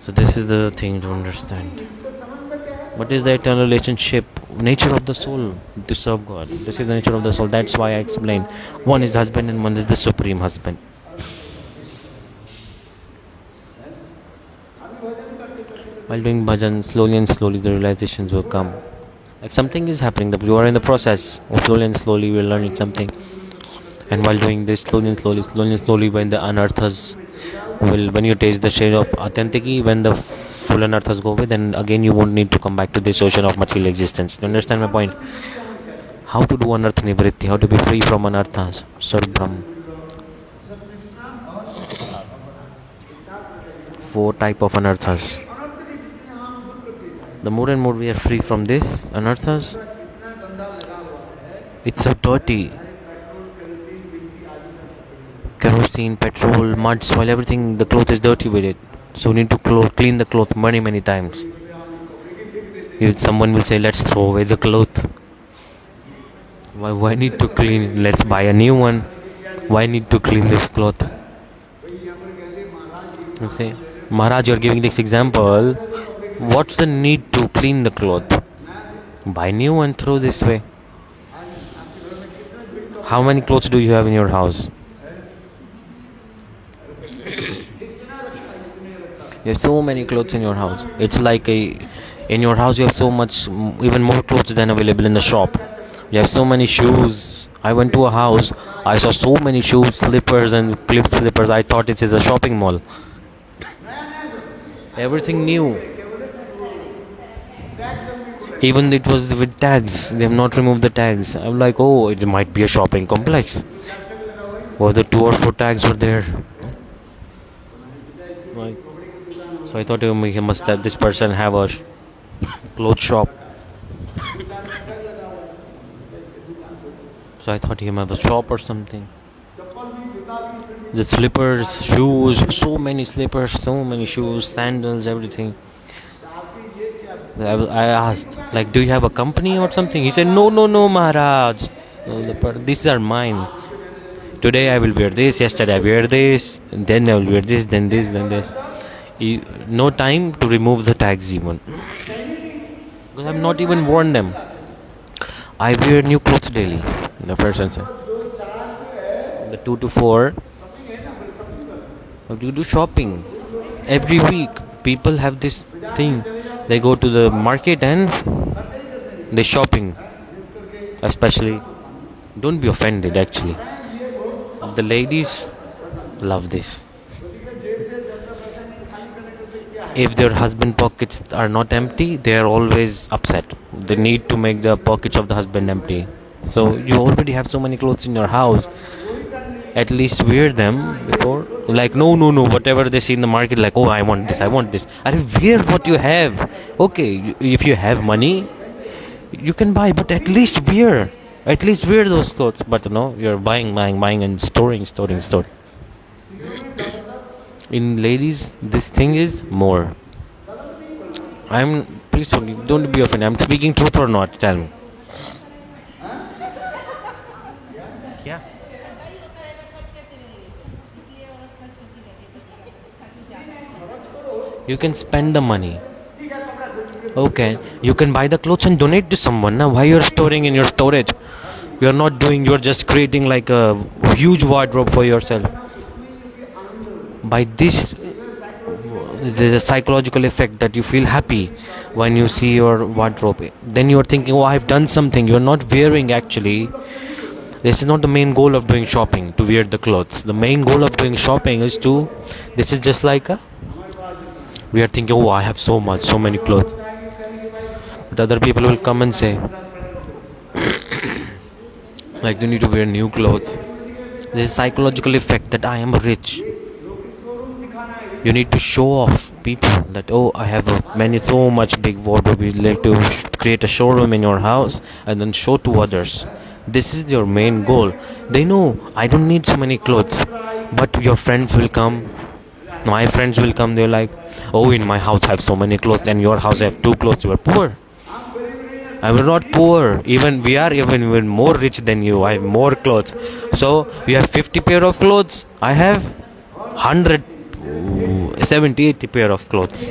So this is the thing to understand. What is the eternal relationship, nature of the soul to serve God? This is the nature of the soul. That's why I explained one is husband and one is the supreme husband. While doing bhajan, slowly and slowly the realizations will come. Like something is happening, that you are in the process of slowly and slowly you are learning something. And while doing this, slowly and slowly, when the anarthas will, when you taste the shade of authenticity, when the full anarthas go away, then again you won't need to come back to this ocean of material existence. Do you understand my point? How to do anartha nivritti, how to be free from anarthas, Sarvabram. 4 type of anarthas. The more and more we are free from this anarthas, it's so dirty. Kerosene, petrol, mud, soil, everything, the cloth is dirty with it. So we need to clean the cloth many times. If someone will say, let's throw away the cloth. Why need to clean? Let's buy a new one. Why need to clean this cloth? You say, Maharaj, you are giving this example. What's the need to clean the cloth? Buy new one, throw this way. How many clothes do you have in your house? You have so many clothes in your house. It's like in your house you have so much, even more clothes than available in the shop. You have so many shoes. I went to a house, I saw so many shoes, slippers and clip slippers. I thought it is a shopping mall. Everything new. Even it was with tags. They have not removed the tags. I'm like, oh, it might be a shopping complex. Or the 2 or 4 tags were there. Right. So I thought he must have, this person have a clothes shop. So I thought he might have a shop or something. The slippers, shoes, so many slippers, so many shoes, sandals, everything. I asked, like, do you have a company or something? He said, no, Maharaj. These are mine. Today I will wear this, yesterday I wear this, and then I will wear this, then this, then this. No time to remove the tags even. Because I have not even worn them. I wear new clothes daily, the person said. The 2 to 4. How do you do shopping? Every week, people have this thing. They go to the market and they shopping. Especially, don't be offended actually. The ladies love this. If their husband pockets are not empty, they are always upset. They need to make the pockets of the husband empty. So you already have so many clothes in your house. At least wear them before. Like no, whatever they see in the market, like, oh, I want this. Wear what you have. Okay, if you have money, you can buy, but at least wear. At least wear those clothes. But no, you're buying and storing. In ladies, this thing is more. Please don't be offended. I'm speaking truth or not? Tell me. Yeah. You can spend the money. Okay, you can buy the clothes and donate to someone. Now, why you're storing in your storage? You're not doing, you're just creating like a huge wardrobe for yourself. By this, there's a psychological effect that you feel happy when you see your wardrobe. Then you're thinking, oh, I've done something. You're not wearing actually. This is not the main goal of doing shopping, to wear the clothes. The main goal of doing shopping is to, this is just like a, we are thinking, oh, I have so many clothes. But other people will come and say, like, you need to wear new clothes. This is psychological effect that I am rich. You need to show off people that, oh, I have so much big wardrobe. You like to create a showroom in your house and then show to others. This is your main goal. They know I don't need so many clothes, but your friends will come. My friends will come. They're like, oh, in my house I have so many clothes, and your house I have 2 clothes. You are poor. I am not poor. We are even more rich than you. I have more clothes. So you have 50 pair of clothes. I have 170-80 pair of clothes.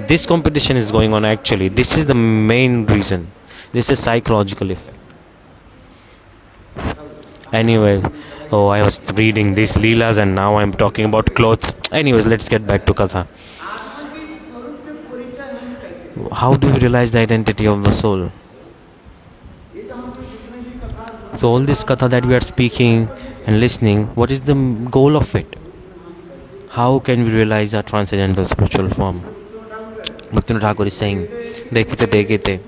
This competition is going on actually. This is the main reason. This is psychological effect. Anyways, I was reading these Lilas and now I'm talking about clothes. Anyways, let's get back to Katha. How do we realize the identity of the soul? So all this Katha that we are speaking and listening, what is the goal of it? How can we realize our transcendental spiritual form? Bhaktivinoda Thakur is saying, Dekhite dekhite.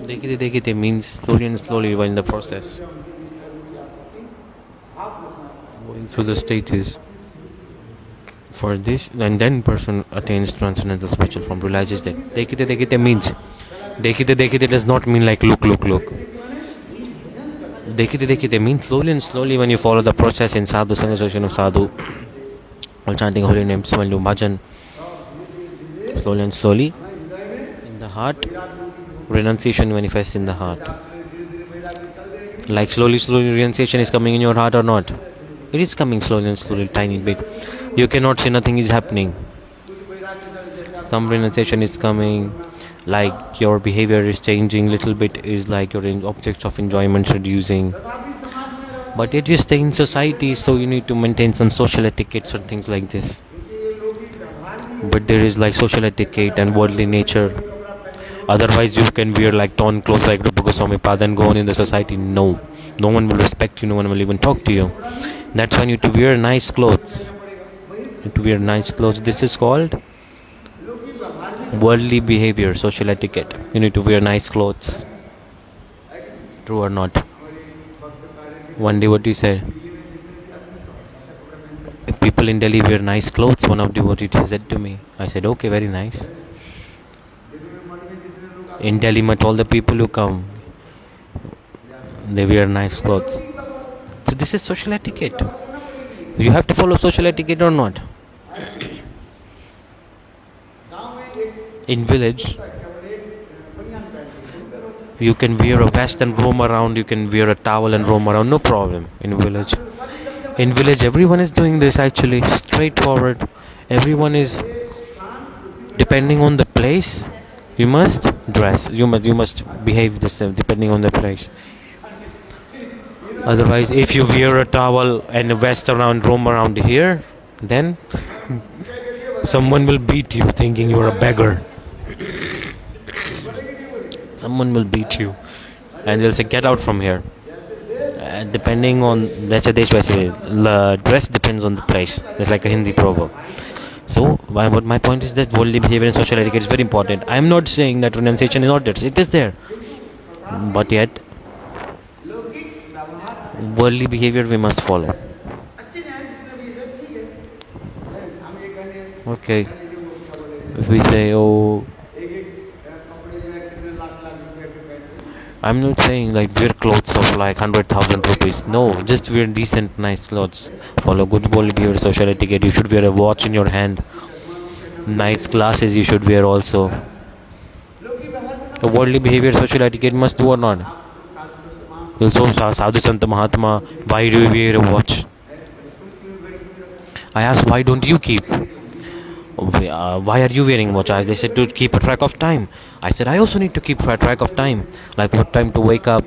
Dekhite dekhite means slowly and slowly while in the process. Going through the stages. For this, and then person attains transcendental spiritual form, realizes that. Dekhite dekhite means, dekhite dekhite does not mean like look. Dekhite dekhite means slowly and slowly when you follow the process in sadhu, association of sadhu, while chanting holy names, while you bhajan, slowly and slowly, in the heart, renunciation manifests in the heart. Like slowly renunciation is coming in your heart or not? It is coming slowly and slowly, tiny bit. You cannot say nothing is happening. Some renunciation is coming, like your behavior is changing little bit, is like your objects of enjoyment reducing. But yet you stay in society, so you need to maintain some social etiquettes or things like this. But there is like social etiquette and worldly nature. Otherwise you can wear like torn clothes like Rupa Goswami Pada and go on in the society. No one will respect you, no one will even talk to you. That's why you need to wear nice clothes. This is called worldly behavior, social etiquette. You need to wear nice clothes. True or not? One day what you said, if people in Delhi wear nice clothes, one of the devotees said to me. I said, okay, very nice. In Delhi, but all the people who come, they wear nice clothes. So this is social etiquette. You have to follow social etiquette or not? In village, you can wear a vest and roam around. You can wear a towel and roam around. No problem. In village, everyone is doing this actually. Straightforward. Everyone is, depending on the place, you must dress. You must behave the same depending on the place. Otherwise, if you wear a towel and a vest around, roam around here, then someone will beat you thinking you are a beggar. Someone will beat you and they'll say, get out from here. Depending on, that's a the dress depends on the place. It's like a Hindi proverb. So, what my point is that worldly behavior and social etiquette is very important. I am not saying that renunciation is not there. It is there. But yet, worldly behavior we must follow. Okay. If we say, oh, I'm not saying like wear clothes of like 100,000 rupees. No, just wear decent, nice clothes. Follow good worldly behavior, social etiquette. You should wear a watch in your hand. Nice glasses you should wear also. The worldly behavior, social etiquette must do or not? Also, Sadhu Santa Mahatma, why do you wear a watch? I asked, why don't you keep? Why are you wearing watch? They said to keep a track of time. I said, I also need to keep a track of time. Like what time to wake up.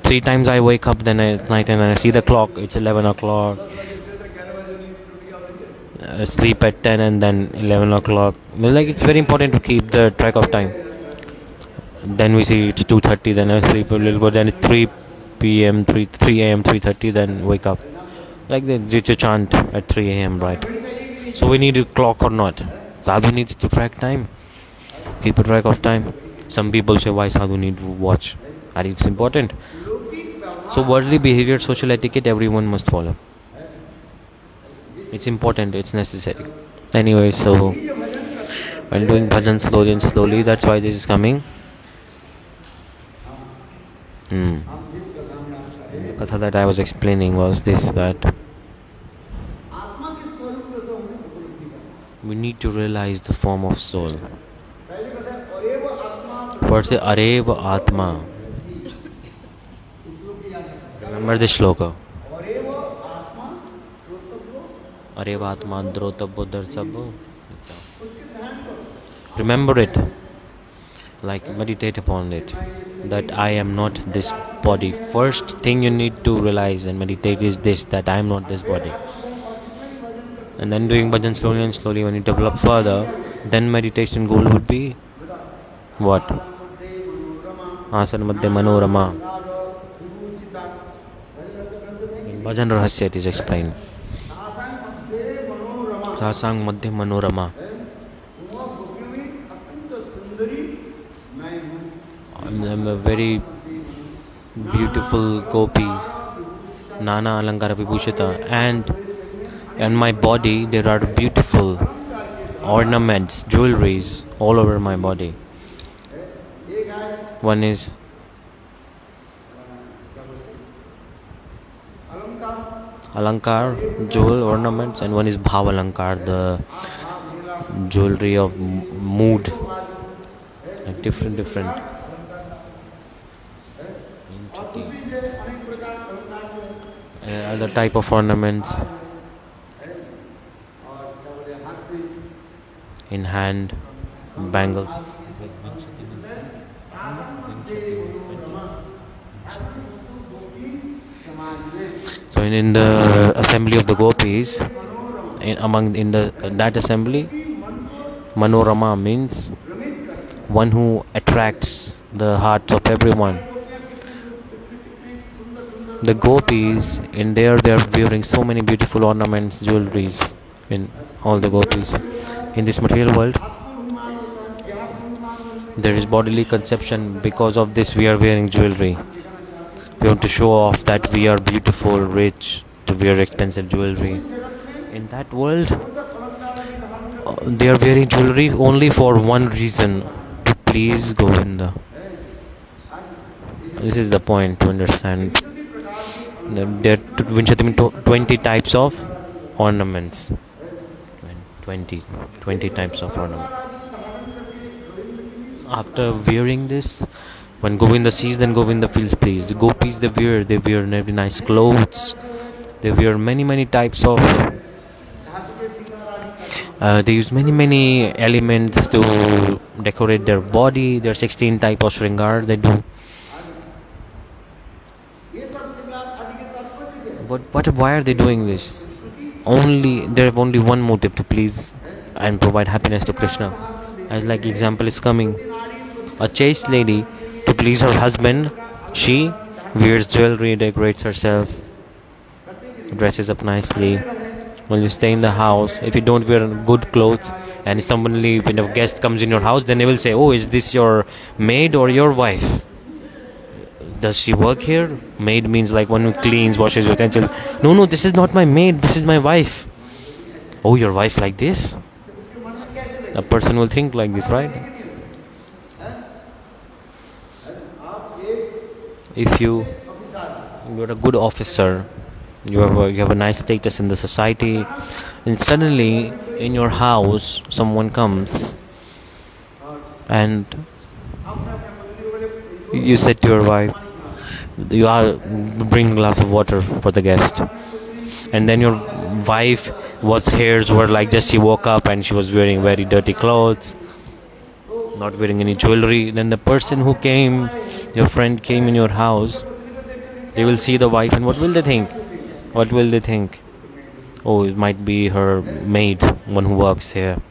3 times I wake up then at night and I see the clock. It's 11 o'clock. Sleep at 10 and then 11 o'clock. Like it's very important to keep the track of time. Then we see it's 2:30. Then I sleep a little bit. Then it's 3 p.m. 3 a.m. 3:30. Then wake up. Like they did a chant at 3 a.m. right? So we need a clock or not? Sadhu needs to track time. Keep a track of time. Some people say why Sadhu need to watch. And it's important. So worldly behavior, social etiquette, everyone must follow. It's important, it's necessary. Anyway, so while doing bhajan slowly and slowly, that's why this is coming. The katha that I was explaining was this, that we need to realize the form of soul. First, Areva Atma. Remember this shloka. Areva Atma Drotabbo Darsabbo. Remember it. Like meditate upon it. That I am not this body. First thing you need to realize and meditate is this, that I am not this body. And then doing bhajan slowly and slowly, when you develop further, then meditation goal would be what? Asana Madhya Manorama. In Bhajan Rahasya it is explained. Sasang Madhya Manorama. I'm a very beautiful gopis, Nana Alankara Vibhushita, and my body there are beautiful ornaments, jewelries all over my body. One is Alankar, jewel ornaments, and one is Bhav Alankar, the jewelry of mood. Like different. Other type of ornaments in hand, bangles. So in the assembly of the gopis, that assembly, Manorama means one who attracts the hearts of everyone. The gopis, in there they are wearing so many beautiful ornaments, jewelries, in all the gopis. In this material world, there is bodily conception. Because of this we are wearing jewelry. We want to show off that we are beautiful, rich, to wear expensive jewelry. In that world, they are wearing jewelry only for one reason, to please Govinda. This is the point to understand. There are 20 types of ornaments. 20 types of ornaments. After wearing this, when Govinda sees, then Govinda feels pleased. The gopis, they wear very nice clothes. They wear many types of. They use many elements to decorate their body. There are 16 types of shringar they do. But why are they doing this? They have only one motive, to please and provide happiness to Krishna. As like example is coming, a chaste lady, to please her husband, she wears jewelry, decorates herself, dresses up nicely. When you stay in the house, if you don't wear good clothes, and suddenly when a guest comes in your house, then they will say, oh, is this your maid or your wife? Does she work here? Maid means like one who cleans, washes utensils. No, this is not my maid, this is my wife. Oh, your wife like this? A person will think like this, right? If you're a good officer, you have a nice status in the society, and suddenly in your house someone comes and You said to your wife, you are bring a glass of water for the guest, and then your wife was hairs were like just she woke up and she was wearing very dirty clothes, not wearing any jewelry. Then the person who came, your friend came in your house, they will see the wife and what will they think? What will they think? Oh, it might be her maid, one who works here.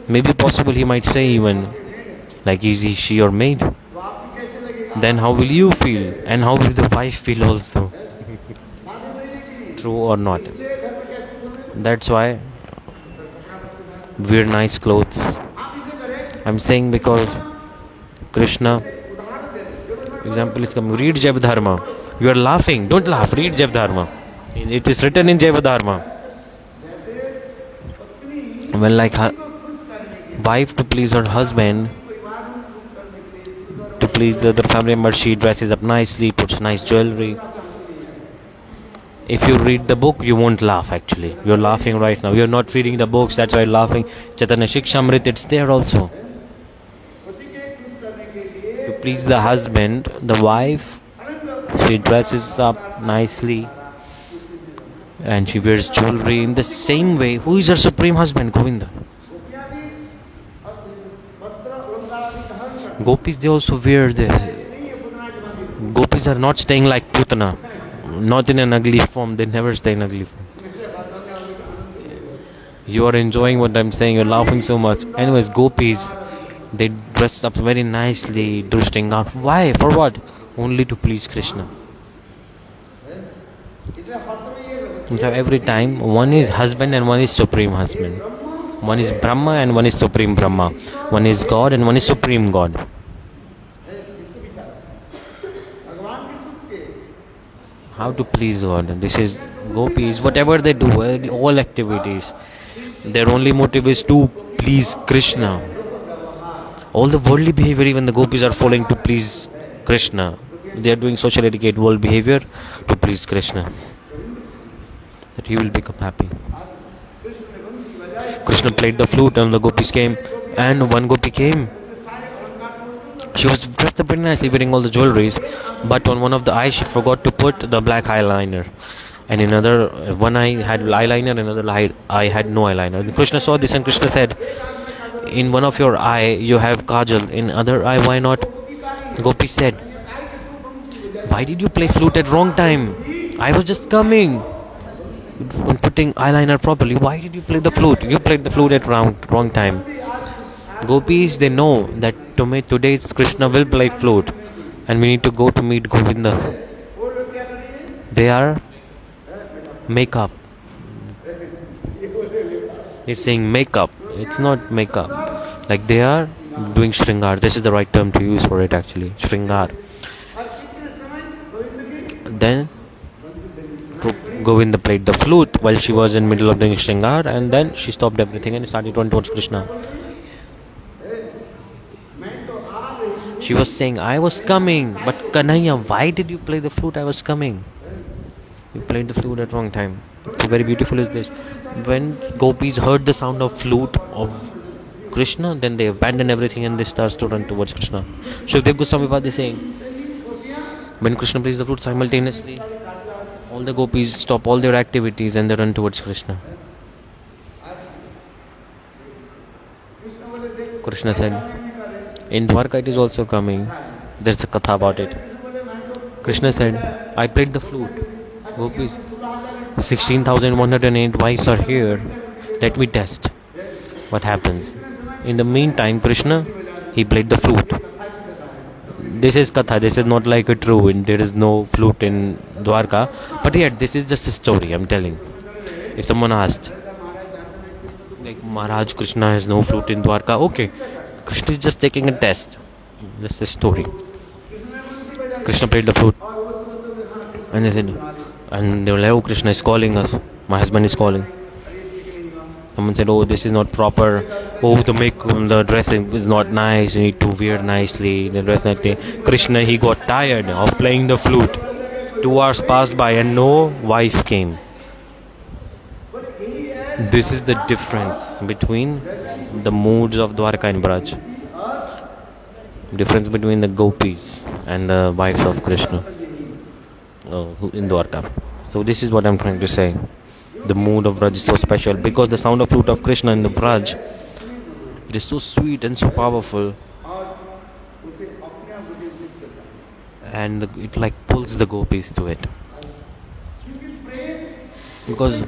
Maybe possible he might say even, like, is she your maid? Then how will you feel? And how will the wife feel also? True or not? That's why wear nice clothes. I'm saying because Krishna, example is coming. Read Jaiva Dharma. You are laughing. Don't laugh. Read Jaiva Dharma. It is written in Jaiva Dharma. When like wife to please her husband, to please the other family member, she dresses up nicely, puts nice jewelry. If you read the book, you won't laugh actually. You're laughing right now. You're not reading the books, that's why you're laughing. Chaitanya Shikshamrit, it's there also. To please the husband, the wife, she dresses up nicely and she wears jewelry in the same way. Who is her supreme husband? Govinda. Gopis, they also wear this. Gopis are not staying like Putana, not in an ugly form. They never stay in ugly form. You are enjoying what I'm saying. You're laughing so much. Anyways, Gopis, they dress up very nicely, do out. Why? For what? Only to please Krishna. So every time, one is husband and one is supreme husband. One is Brahma and one is supreme Brahma. One is God and one is supreme God. How to please God? This is Gopis. Whatever they do, all activities, their only motive is to please Krishna. All the worldly behavior, even the Gopis are following to please Krishna. They are doing social etiquette, world behavior to please Krishna, that he will become happy. Krishna played the flute and the Gopis came, and one Gopi came. She was dressed up very nicely, wearing all the jewelries, but on one of the eyes she forgot to put the black eyeliner, and in another one eye had eyeliner, another eye had no eyeliner. And Krishna saw this and Krishna said, in one of your eye you have kajal, in other eye why not? Gopi said, why did you play flute at wrong time? I was just coming on putting eyeliner properly. Why did you play the flute? You played the flute at wrong time. Gopis, they know that today Krishna will play flute and we need to go to meet Govinda. They are makeup. They're saying makeup. It's not makeup. Like they are doing Shringar. This is the right term to use for it actually. Shringar. Then Govinda played the flute while she was in middle of doing Shringar, and then she stopped everything and started running towards Krishna. She was saying, I was coming, but Kanhaiya, why did you play the flute? I was coming. You played the flute at wrong time. So very beautiful is this. When Gopis heard the sound of flute of Krishna, then they abandoned everything and they started to run towards Krishna. Shukdev Goswami Pad is saying, when Krishna plays the flute simultaneously, all the Gopis stop all their activities and they run towards Krishna. Krishna said, in Dwarka it is also coming. There's a katha about it. Krishna said, I played the flute. Gopis, 16,108 wives are here. Let me test what happens. In the meantime, Krishna, he played the flute. This is katha, this is not like a true, and there is no flute in Dwarka. But yet, this is just a story, I'm telling. If someone asked, like Maharaj Krishna has no flute in Dwarka, okay. Krishna is just taking a test. This is a story. Krishna played the flute. And they said, and they were like, oh, Krishna is calling us. My husband is calling. Someone said, oh, this is not proper. Oh, the dressing is not nice. You need to wear nicely. The dress nicely. Krishna, he got tired of playing the flute. 2 hours passed by and no wife came. This is the difference between the moods of Dwarka and Braj. Difference between the gopis and the wives of Krishna in Dwarka. So this is what I'm trying to say. The mood of Vraj is so special because the sound of flute of Krishna in the Vraj, it is so sweet and so powerful, and it like pulls the gopis to it. Because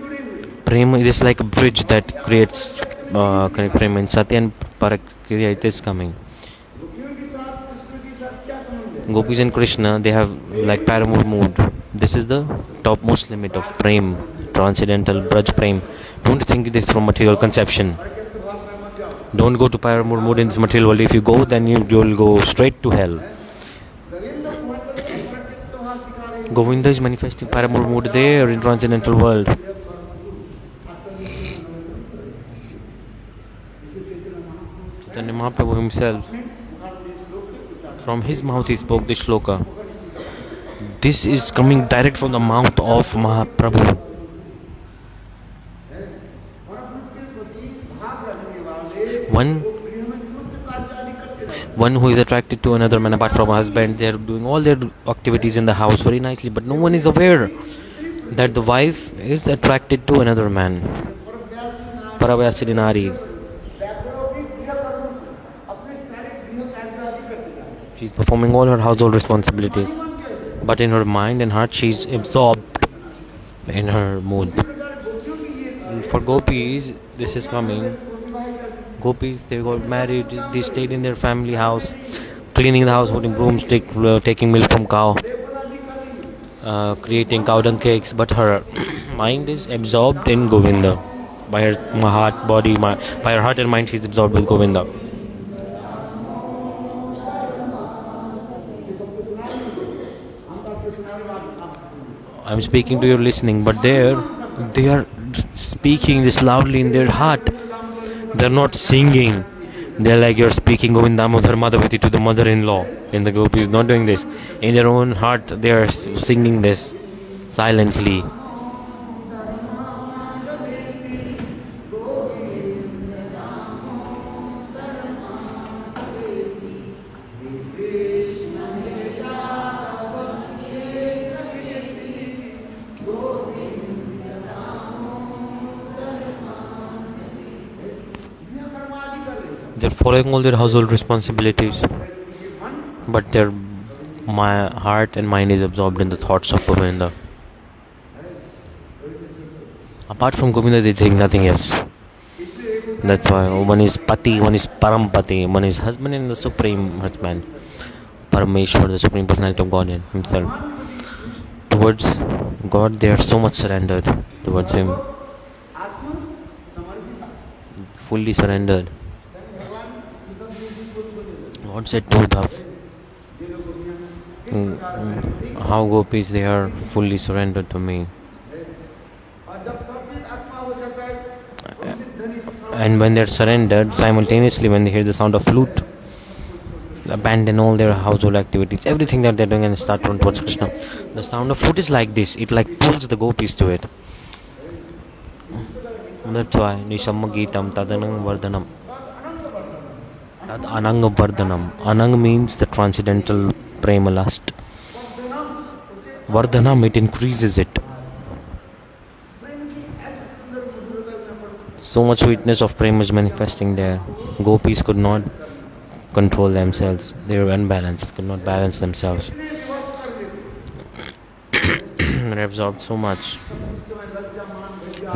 prema is like a bridge that creates prema and sati and parakriya. It is coming. Gopis and Krishna, they have like paramour mood. This is the topmost limit of prem, transcendental Braj prem. Don't think this from material conception. Don't go to paramour mood in this material world. If you go, then you will go straight to hell. Govinda is manifesting paramour mood there in transcendental world. Chaitanya Mahaprabhu himself, from his mouth he spoke this shloka. This is coming direct from the mouth of Mahaprabhu. One who is attracted to another man apart from a husband, they are doing all their activities in the house very nicely, but no one is aware that the wife is attracted to another man. Paravyasini nari. She is performing all her household responsibilities, but in her mind and heart she is absorbed in her mood. For gopis, this is coming. Gopis, they got married, they stayed in their family house, cleaning the house, putting brooms, taking milk from cow, creating cow dung cakes, but her mind is absorbed in Govinda. By her heart and mind, she is absorbed with Govinda. I'm speaking to you, listening, but they are speaking this loudly in their heart. They're not singing. They're like you're speaking Govindamodhar Madhavati to the mother-in-law. And the gopis not doing this. In their own heart, they are singing this silently. They're following all their household responsibilities, but their heart and mind is absorbed in the thoughts of Govinda. Apart from Govinda, they think nothing else. That's why one is Pati, one is Parampati, one is husband and the supreme husband, Parameshwar, the supreme personality of God himself. Towards God, they are so much surrendered towards Him, fully surrendered. God said to Uddhav, how gopis, they are fully surrendered to me. And when they are surrendered, simultaneously when they hear the sound of flute, abandon all their household activities, everything that they are doing, and start to run towards Krishna. The sound of flute is like this, it like pulls the gopis to it. That's why Nishamma Geetam Tadanang Vardhanam. Tad Ananga Vardhanam. Anang means the transcendental prema lust. Vardhanam, it increases it. So much sweetness of prema is manifesting there. Gopis could not control themselves. They were unbalanced, could not balance themselves. They absorbed so much.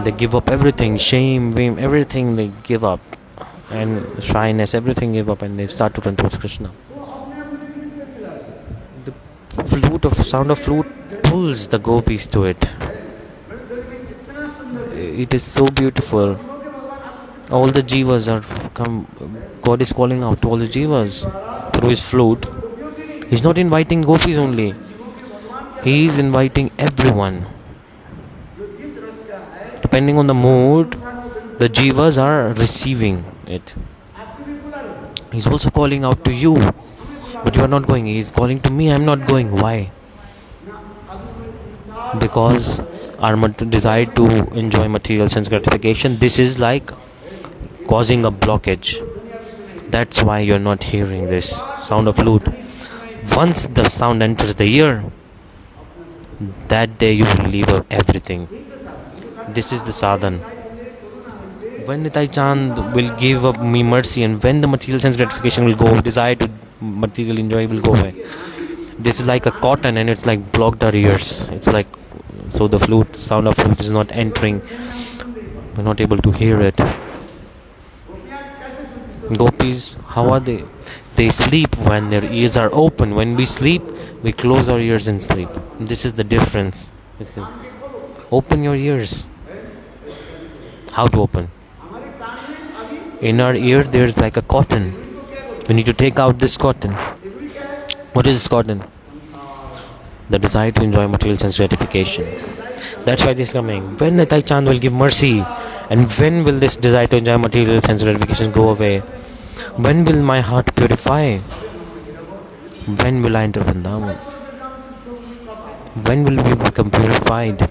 They give up everything, shame, fame, everything they give up. And shyness, everything give up, and they start to run towards Krishna. The sound of flute pulls the gopis to it. It is so beautiful. All the jivas are come. God is calling out to all the jivas through His flute. He's not inviting gopis only. He is inviting everyone. Depending on the mood, the jivas are receiving it. He's also calling out to you, but you are not going. He's calling to me, I'm not going. Why? Because our desire to enjoy material sense gratification, this is like causing a blockage. That's why you're not hearing this sound of flute. Once the sound enters the ear, that day you will leave everything. This is the sadhan. When Nitai Chand will give up me mercy, and when the material sense gratification will go, desire to material enjoy will go away. This is like a cotton, and it's like blocked our ears. It's like, so the flute, sound of flute is not entering. We're not able to hear it. Gopis, how are they? They sleep when their ears are open. When we sleep, we close our ears and sleep. This is the difference. Open your ears. How to open? In our ear there's like a cotton. We need to take out this cotton. What is this cotton? The desire to enjoy material sense gratification. That's why this is coming. When Nitai Chand will give mercy, and when will this desire to enjoy material sense gratification go away? When will my heart purify? When will I enter Vrindavan? When will we become purified?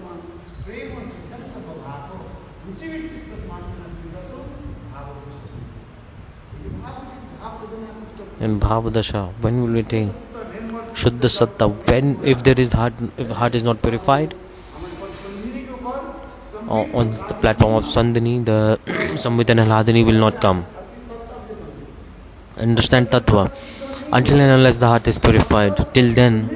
And Bhavadasha, when will we take Shuddha Satta? When, if heart is not purified, on the platform of Sandhini, the Samvit and Ahladini will not come. Understand Tattva. Until and unless the heart is purified, till then,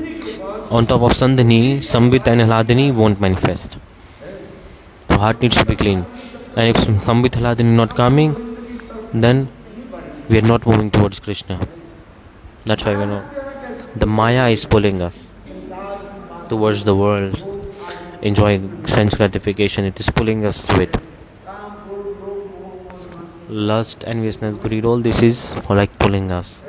on top of Sandhini, Samvit and Ahladini won't manifest. The heart needs to be clean. And if Samvit Ahladini not coming, then we are not moving towards Krishna. That's why we know. The Maya is pulling us towards the world, enjoying sense gratification. It is pulling us to it. Lust, enviousness, greed, all this is like pulling us.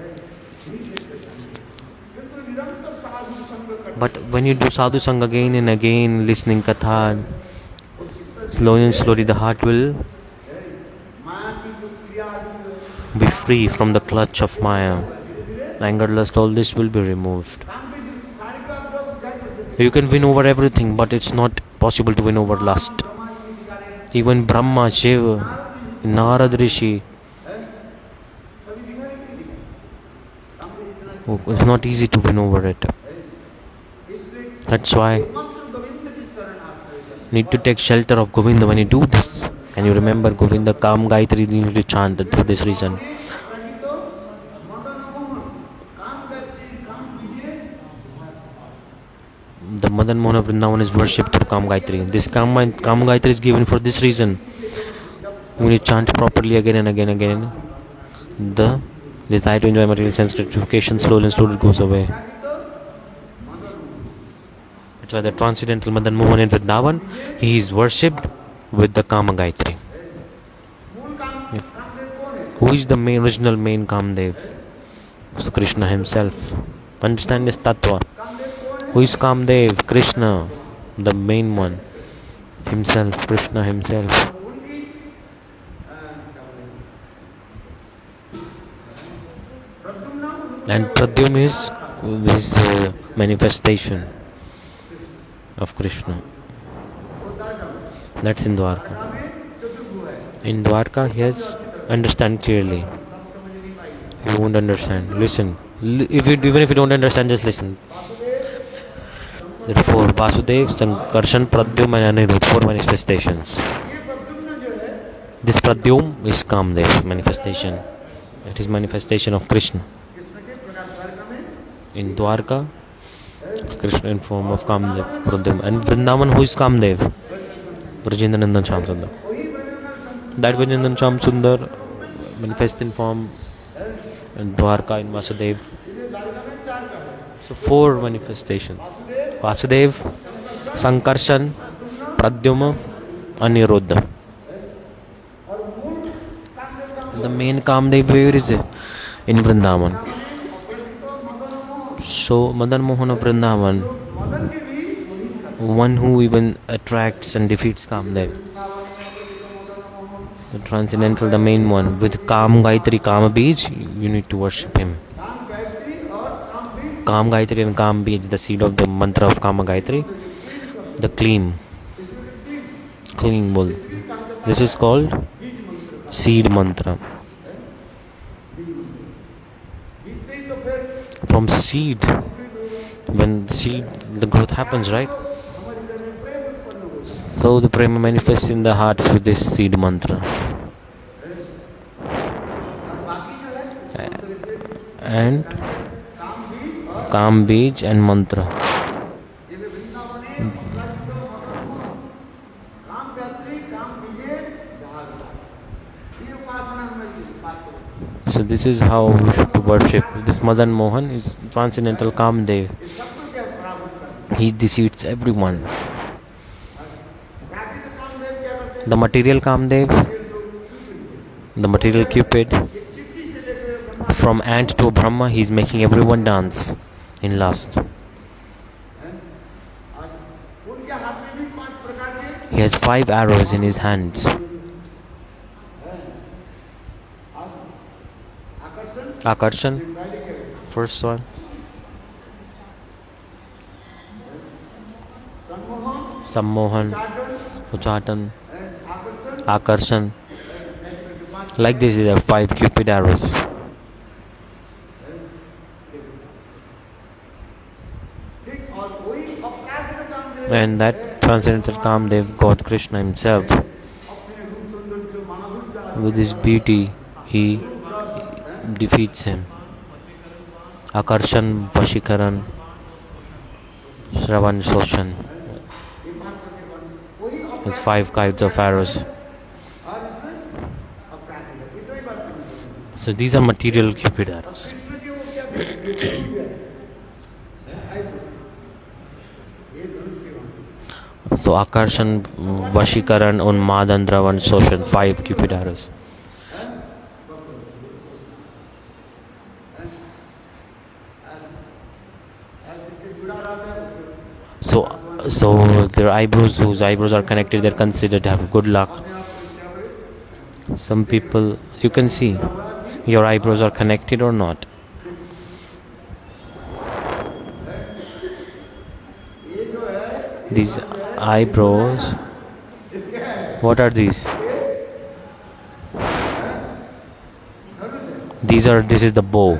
But when you do sadhu sang again and again, listening katha, slowly and slowly the heart will be free from the clutch of Maya. Anger, lust, all this will be removed. You can win over everything, but it's not possible to win over lust. Even Brahma, Shiva, Narad Rishi, it's not easy to win over it. That's why need to take shelter of Govinda when you do this. And you remember Govinda, Kam, Gayatri, you need to chant it for this reason. The Madan Mohan of Vrindavan is worshipped through Kam Gayatri. This Kam Gayatri is given for this reason. When you chant properly again and again and again, the desire to enjoy material sense gratification slowly and slowly goes away. That's why the transcendental Madan Mohan in Vrindavan, he is worshipped with the Kama Gayatri. Yeah. Who is the original main Kamdev? It's Krishna himself. Understand this tattva. Who is Kamdev? Krishna, the main one. Himself, Krishna himself. And Pradyum is his manifestation of Krishna. That's in Dwarka. In Dwarka, yes, understand clearly. You won't understand. Listen. Even if you don't understand, just listen. Therefore, Vasudev, Sankarshan, Pradyum and Anirudh, 4 manifestations. This Pradyum is Kamdev manifestation. It is manifestation of Krishna. In Dwarka, Krishna in form of Kamdev, Pradyum. And Vrindavan, who is Kamdev? Brajendra Nandan Shyam Sundar. That Brajendra Shyam Sundar manifests in form in Dwarka, in Vasudev. So 4 manifestations. Vasudev, Sankarshan, Pradyuma, Aniruddha. The main Kamdev, where is it? In Vrindavan. So Madan Mohan of Vrindavan, one who even attracts and defeats Kamdev. The transcendental, the main one, with Kam Gayatri, Kama Bij, you need to worship him. Kam Gayatri and Kam Bij, the seed of the mantra of Kama Gayatri, the clean bull. This is called seed mantra. from seed. When seed, the growth happens, right? So the prema manifests in the heart through this seed mantra. And Kam Bij and mantra. So this is how we should worship. This Madan Mohan is transcendental Kamdev. He defeats everyone. The material Kamdev, the material Cupid, from ant to Brahma, he is making everyone dance in lust. He has 5 arrows in his hands. Akarshan, first one. Sammohan, Uchatan, Akarshan. Like this, there are 5 Cupid arrows. And that transcendental Kamdev, God Krishna himself, with his beauty, he defeats him. Akarshan, Vashikaran, Shravan, Shoshan. There's 5 kinds of arrows. So these are material Cupid arrows. So Akarshan, Vashikaran, Unmadan, Dravan, Shoshan, 5 Cupid arrows. So their eyebrows, whose eyebrows are connected, they're considered to have good luck. Some people, you can see your eyebrows are connected or not. These eyebrows, what are these? This is the bow.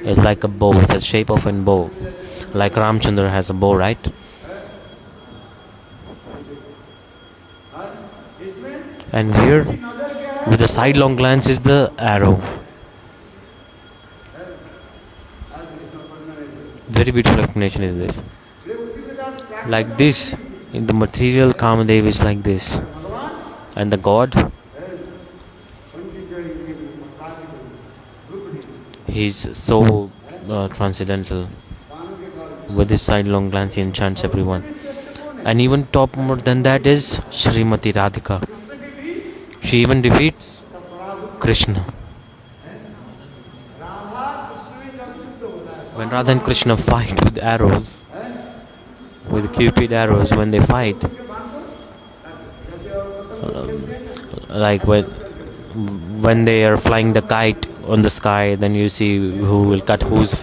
It's like a bow, it has shape of a bow. Like Ramchandra has a bow, right? And here, with the sidelong glance, is the arrow. Very beautiful explanation is this. Like this, in the material Kamadev is like this. And the God, he's so transcendental. With his sidelong glance, he enchants everyone. And even top more than that is Srimati Radhika. She even defeats Krishna. When Radha and Krishna fight with arrows, with Cupid arrows, when they fight, like when they are flying the kite on the sky, then you see who will cut whose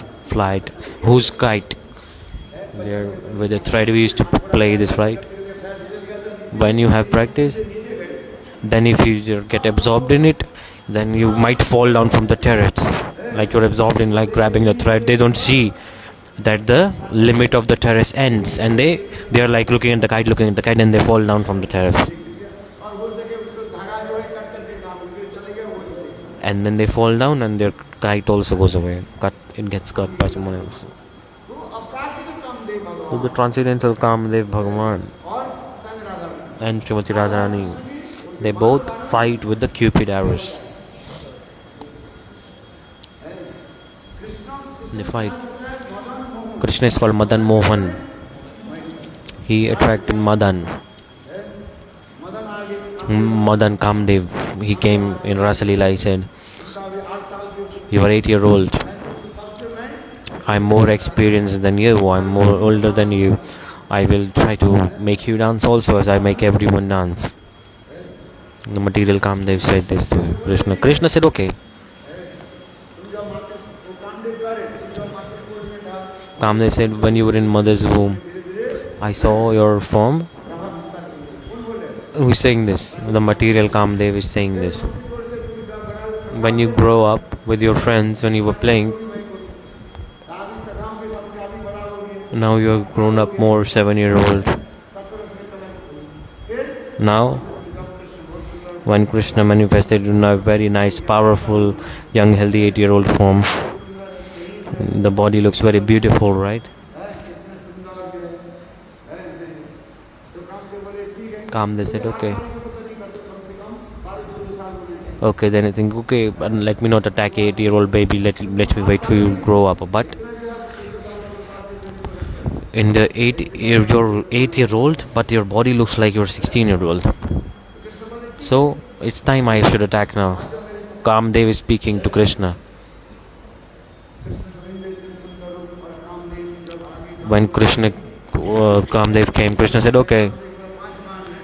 kite. There, with the thread we used to play this, right? When you have practice, then if you get absorbed in it, then you might fall down from the terrace. Like you're absorbed in, like grabbing the thread. They don't see that the limit of the terrace ends, and they are like looking at the kite, and they fall down from the terrace. And then they fall down, and their kite also goes away. It gets cut by someone else. So the transcendental Kamdev Bhagavan and Srimati Radharani, they both fight with the Cupid arrows. They fight. Krishna is called Madan Mohan. He attracted Madan Kamdev. He came in Rasa Lila. He said, "You are 8-year-old. I'm more experienced than you. I'm more older than you. I will try to make you dance also as I make everyone dance." The material Kamdev said this to Krishna. Krishna said, "Okay." Kamdev said, "When you were in mother's womb, I saw your form." Who is saying this? The material Kamdev is saying this. when you grow up with your friends, when you were playing, now you're grown up more, 7-year-old. Now, when Krishna manifested in a very nice, powerful, young, healthy 8-year-old form, the body looks very beautiful, right? Kamdev said, okay. Okay, then I think, okay, let me not attack 8-year-old baby, let me wait for you to grow up. But in the you're 8-year-old, but your body looks like you're 16-year-old. So it's time I should attack now. Kamdev is speaking to Krishna. When Kamdev came, Krishna said, okay.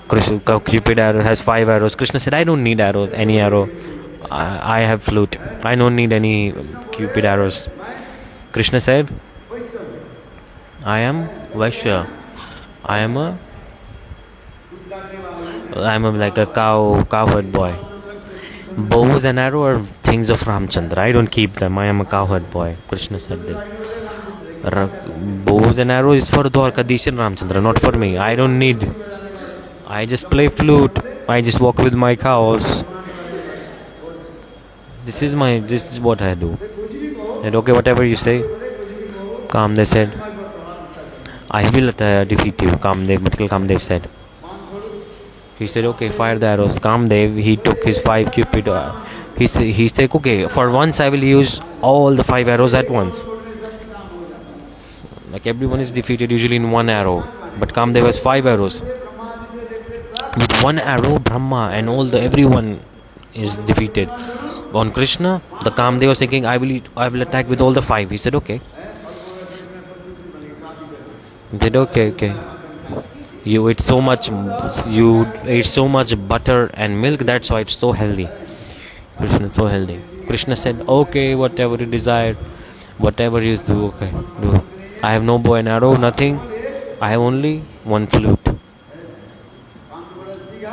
Cupid arrow has 5 arrows. Krishna said, I don't need arrows, any arrow. I have flute. I don't need any Cupid arrows. Krishna said, I am Vaishya. I am like a cowherd boy. Bows and arrow are things of Ramchandra. I don't keep them. I am a cowherd boy. Krishna said that. Bows and arrow is for Dwarkadish and Ramchandra, not for me. I don't need. I just play flute. I just walk with my cows. This is what I do. And okay, whatever you say. Kamdev said, I will defeat you. Kamdev said. He said, okay, fire the arrows. Kamdev, he took his 5 Cupid. He said, okay, for once I will use all the 5 arrows at once. Like everyone is defeated usually in 1 arrow, but Kamdev has 5 arrows. With 1 arrow, Brahma and everyone is defeated. On Krishna, the Kamdev was thinking, I will attack with all the 5. He said, okay. He said, okay. You ate so much butter and milk, that's why it's so healthy. Krishna is so healthy. Krishna said, okay, whatever you desire, whatever you do, okay, do. I have no bow and arrow, nothing. I have only 1 flute.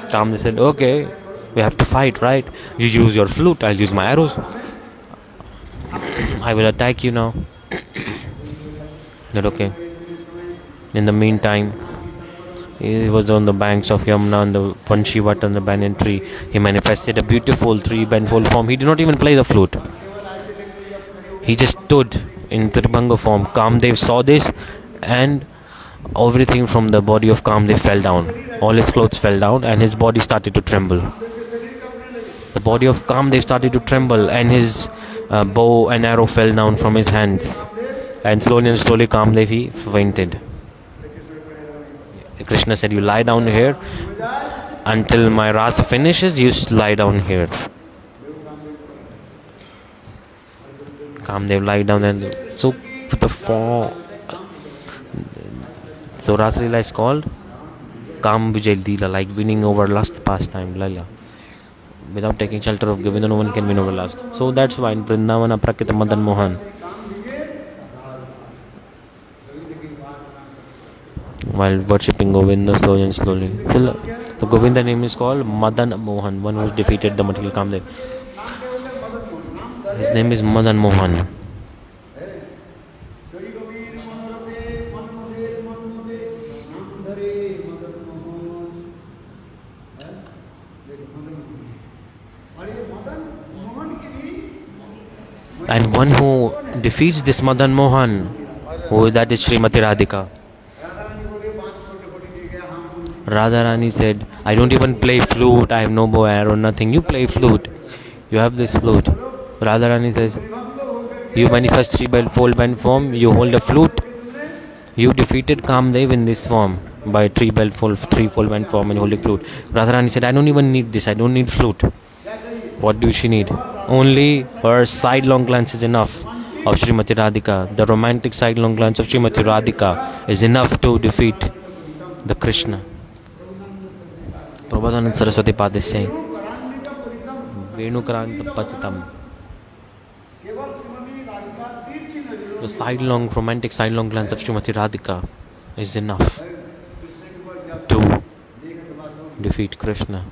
Kamdev said, okay, we have to fight, right? You use your flute, I'll use my arrows. I will attack you now. Said, okay. In the meantime, he was on the banks of Yamuna on the Panshivat on the banyan tree. He manifested a beautiful 3-bendfold form. He did not even play the flute. He just stood in Tribhanga form. Kamdev saw this and everything from the body of Kamdev fell down. All his clothes fell down and his body started to tremble. The body of Kamdev started to tremble and his bow and arrow fell down from his hands. And slowly Kamdev he fainted. Krishna said, you lie down here until my rasa finishes, you lie down here. Kamdev lie down and so the form. So Rasa Lila is called Kam Vijay Lila, like winning over lust pastime, Lila. Without taking shelter of Govinda, no one can win over lust. So that's why in Vrindavana Prakita Madan Mohan, while worshipping Govinda slowly and slowly. So the Govinda name is called Madan Mohan, one who defeated the material Kamdev. His name is Madan Mohan. And one who defeats this Madan Mohan, that is Srimati Radhika. Radharani said, I don't even play flute, I have no bow arrow, nothing. You play flute, you have this flute. Radharani says, you manifest 3-fold bend form, you hold a flute. You defeated Kamdev in this form by 3-fold bend form and holding flute. Radharani said, I don't even need this, I don't need flute. What do she need? Only her sidelong glance is enough of Srimati Radhika. The romantic sidelong glance of Srimati Radhika is enough to defeat the Krishna. Prabhupada Saraswati Pad is saying, Venukranta Pachitam. The romantic sidelong glance of Srimati Radhika is enough to defeat Krishna.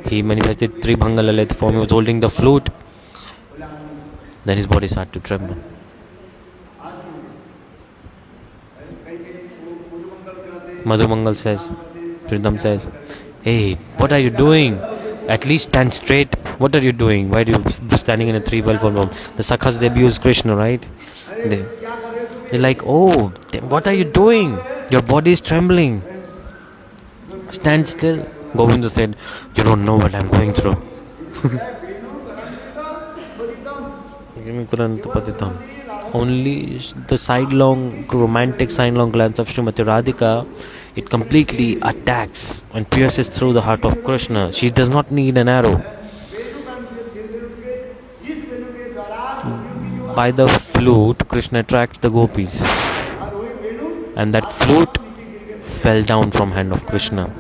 he manifested three Bhanga Lalit form. He was holding the flute. Then his body started to tremble. Madhumangal says, Sridham says, hey, what are you doing? At least stand straight. What are you doing? Why are you standing in a three well form? The sakhas, they abuse Krishna, right? They're like, oh, what are you doing? Your body is trembling. Stand still. Govinda said, you don't know what I'm going through. Only the sidelong, romantic sidelong glance of Srimati Radhika, it completely attacks and pierces through the heart of Krishna. She does not need an arrow. By the flute, Krishna attracts the gopis. And that flute fell down from hand of Krishna.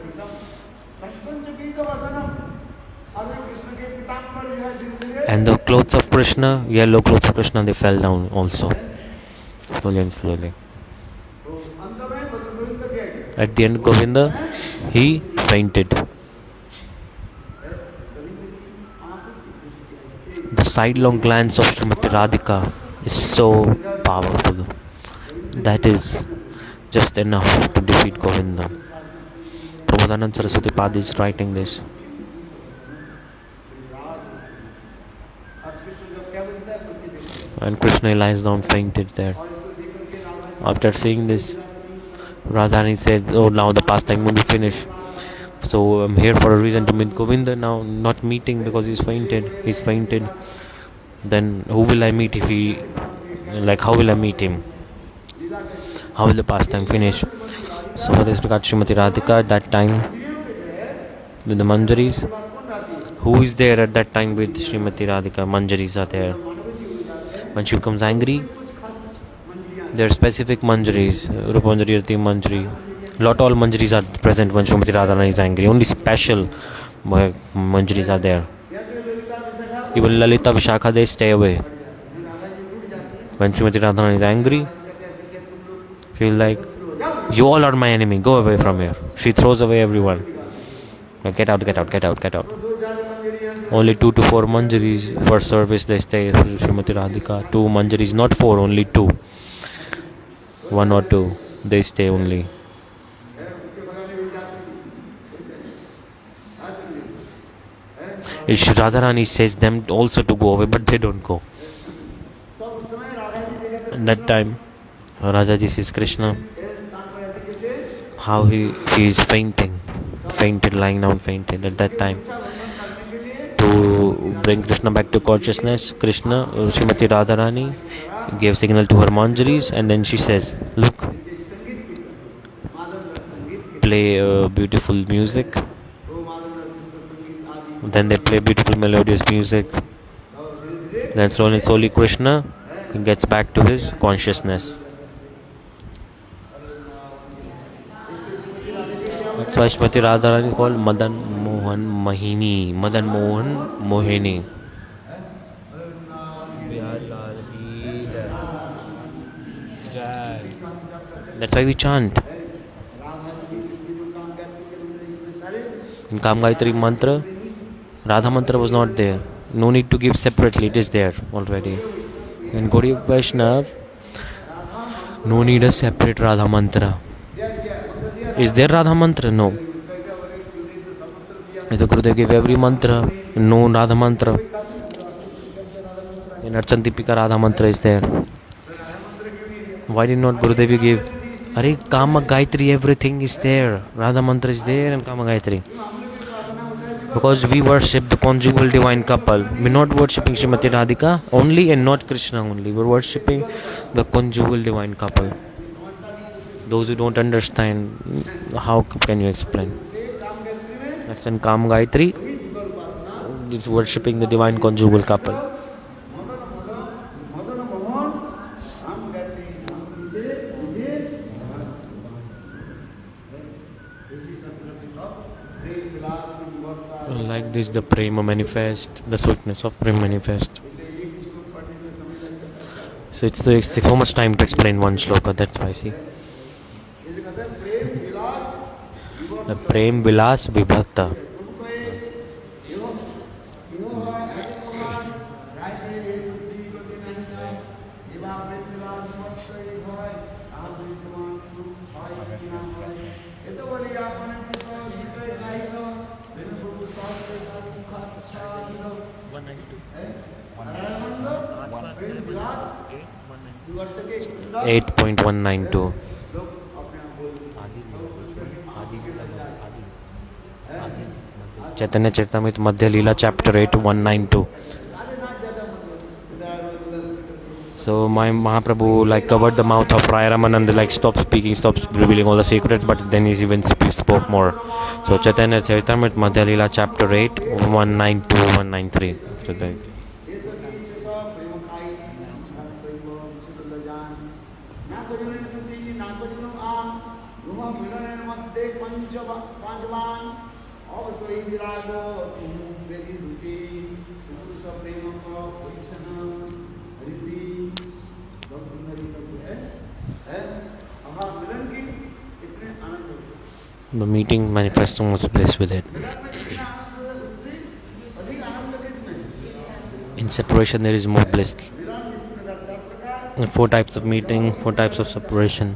And the clothes of Krishna, yellow clothes of Krishna, they fell down also. Slowly and slowly. At the end, Govinda, he fainted. The sidelong glance of Srimati Radhika is so powerful. That is just enough to defeat Govinda. Prabodhanand Saraswati Pad is writing this. And Krishna lies down fainted there. After seeing this, Radharani said, oh, now the pastime will be finished. So I'm here for a reason to meet Govinda now, not meeting because he's fainted. Then who will I meet if he, like how will I meet him? How will the pastime finish? So with this regard, Srimati Radhika at that time with the manjaris. Who is there at that time with Srimati Radhika? Manjaris are there. When she becomes angry, there are specific manjaris, Rupanjari, Rati Manjari. Not all manjaris are present when Srimati Radharani is angry. Only special manjaris are there. Even Lalita, Vishakha, they stay away. When Srimati Radharani is angry, she is like, you all are my enemy, go away from here. She throws away everyone. Get out. Only 2 to 4 manjaris for service they stay for Srimati Radhika. 2 manjaris, not 4, only 2. 1 or 2, they stay only. Radharani says them also to go away, but they don't go. At that time, Rajaji sees Krishna, how he is fainted, lying down fainted. At that time, to bring Krishna back to consciousness, Srimati Radharani gave signal to her manjaris, and then she says, look, play beautiful music. Then they play beautiful melodious music. Then slowly Krishna gets back to his consciousness. That's why Srimati Radharani is called Madan Mohan Mohini. That's why we chant. In Kam Gayatri mantra, Radha mantra was not there. No need to give separately, it is there already. In Gaudiya Vaishnav, no need a separate Radha mantra. Is there Radha mantra? No. The Gurudev gave every mantra, no Radha mantra. In Archantipika, Radha mantra is there. Why did not Gurudev give? Are Kama Gayatri, everything is there. Radha mantra is there and Kama Gayatri. Because we worship the conjugal divine couple. We're not worshipping Srimati Radhika only and not Krishna only. We're worshipping the conjugal divine couple. Those who don't understand, how can you explain? That's in Kam Gayatri. It's worshipping the divine conjugal couple. Like this, the prema manifest, the sweetness of prema manifest. So it's so much time to explain one shloka, that's why, see. The prem vilas vibhakta. 8.192. Chaitanya Charitamrita Madhya Lila chapter 8 192. So my Mahaprabhu covered the mouth of Raya Ramananda, stopped speaking, stopped revealing all the secrets, but then he even spoke more. So Chaitanya Charitamrita Madhya Lila chapter 8 192 193. After that. The meeting manifests so much bliss with it. In separation there is more bliss. 4 types of meeting, 4 types of separation.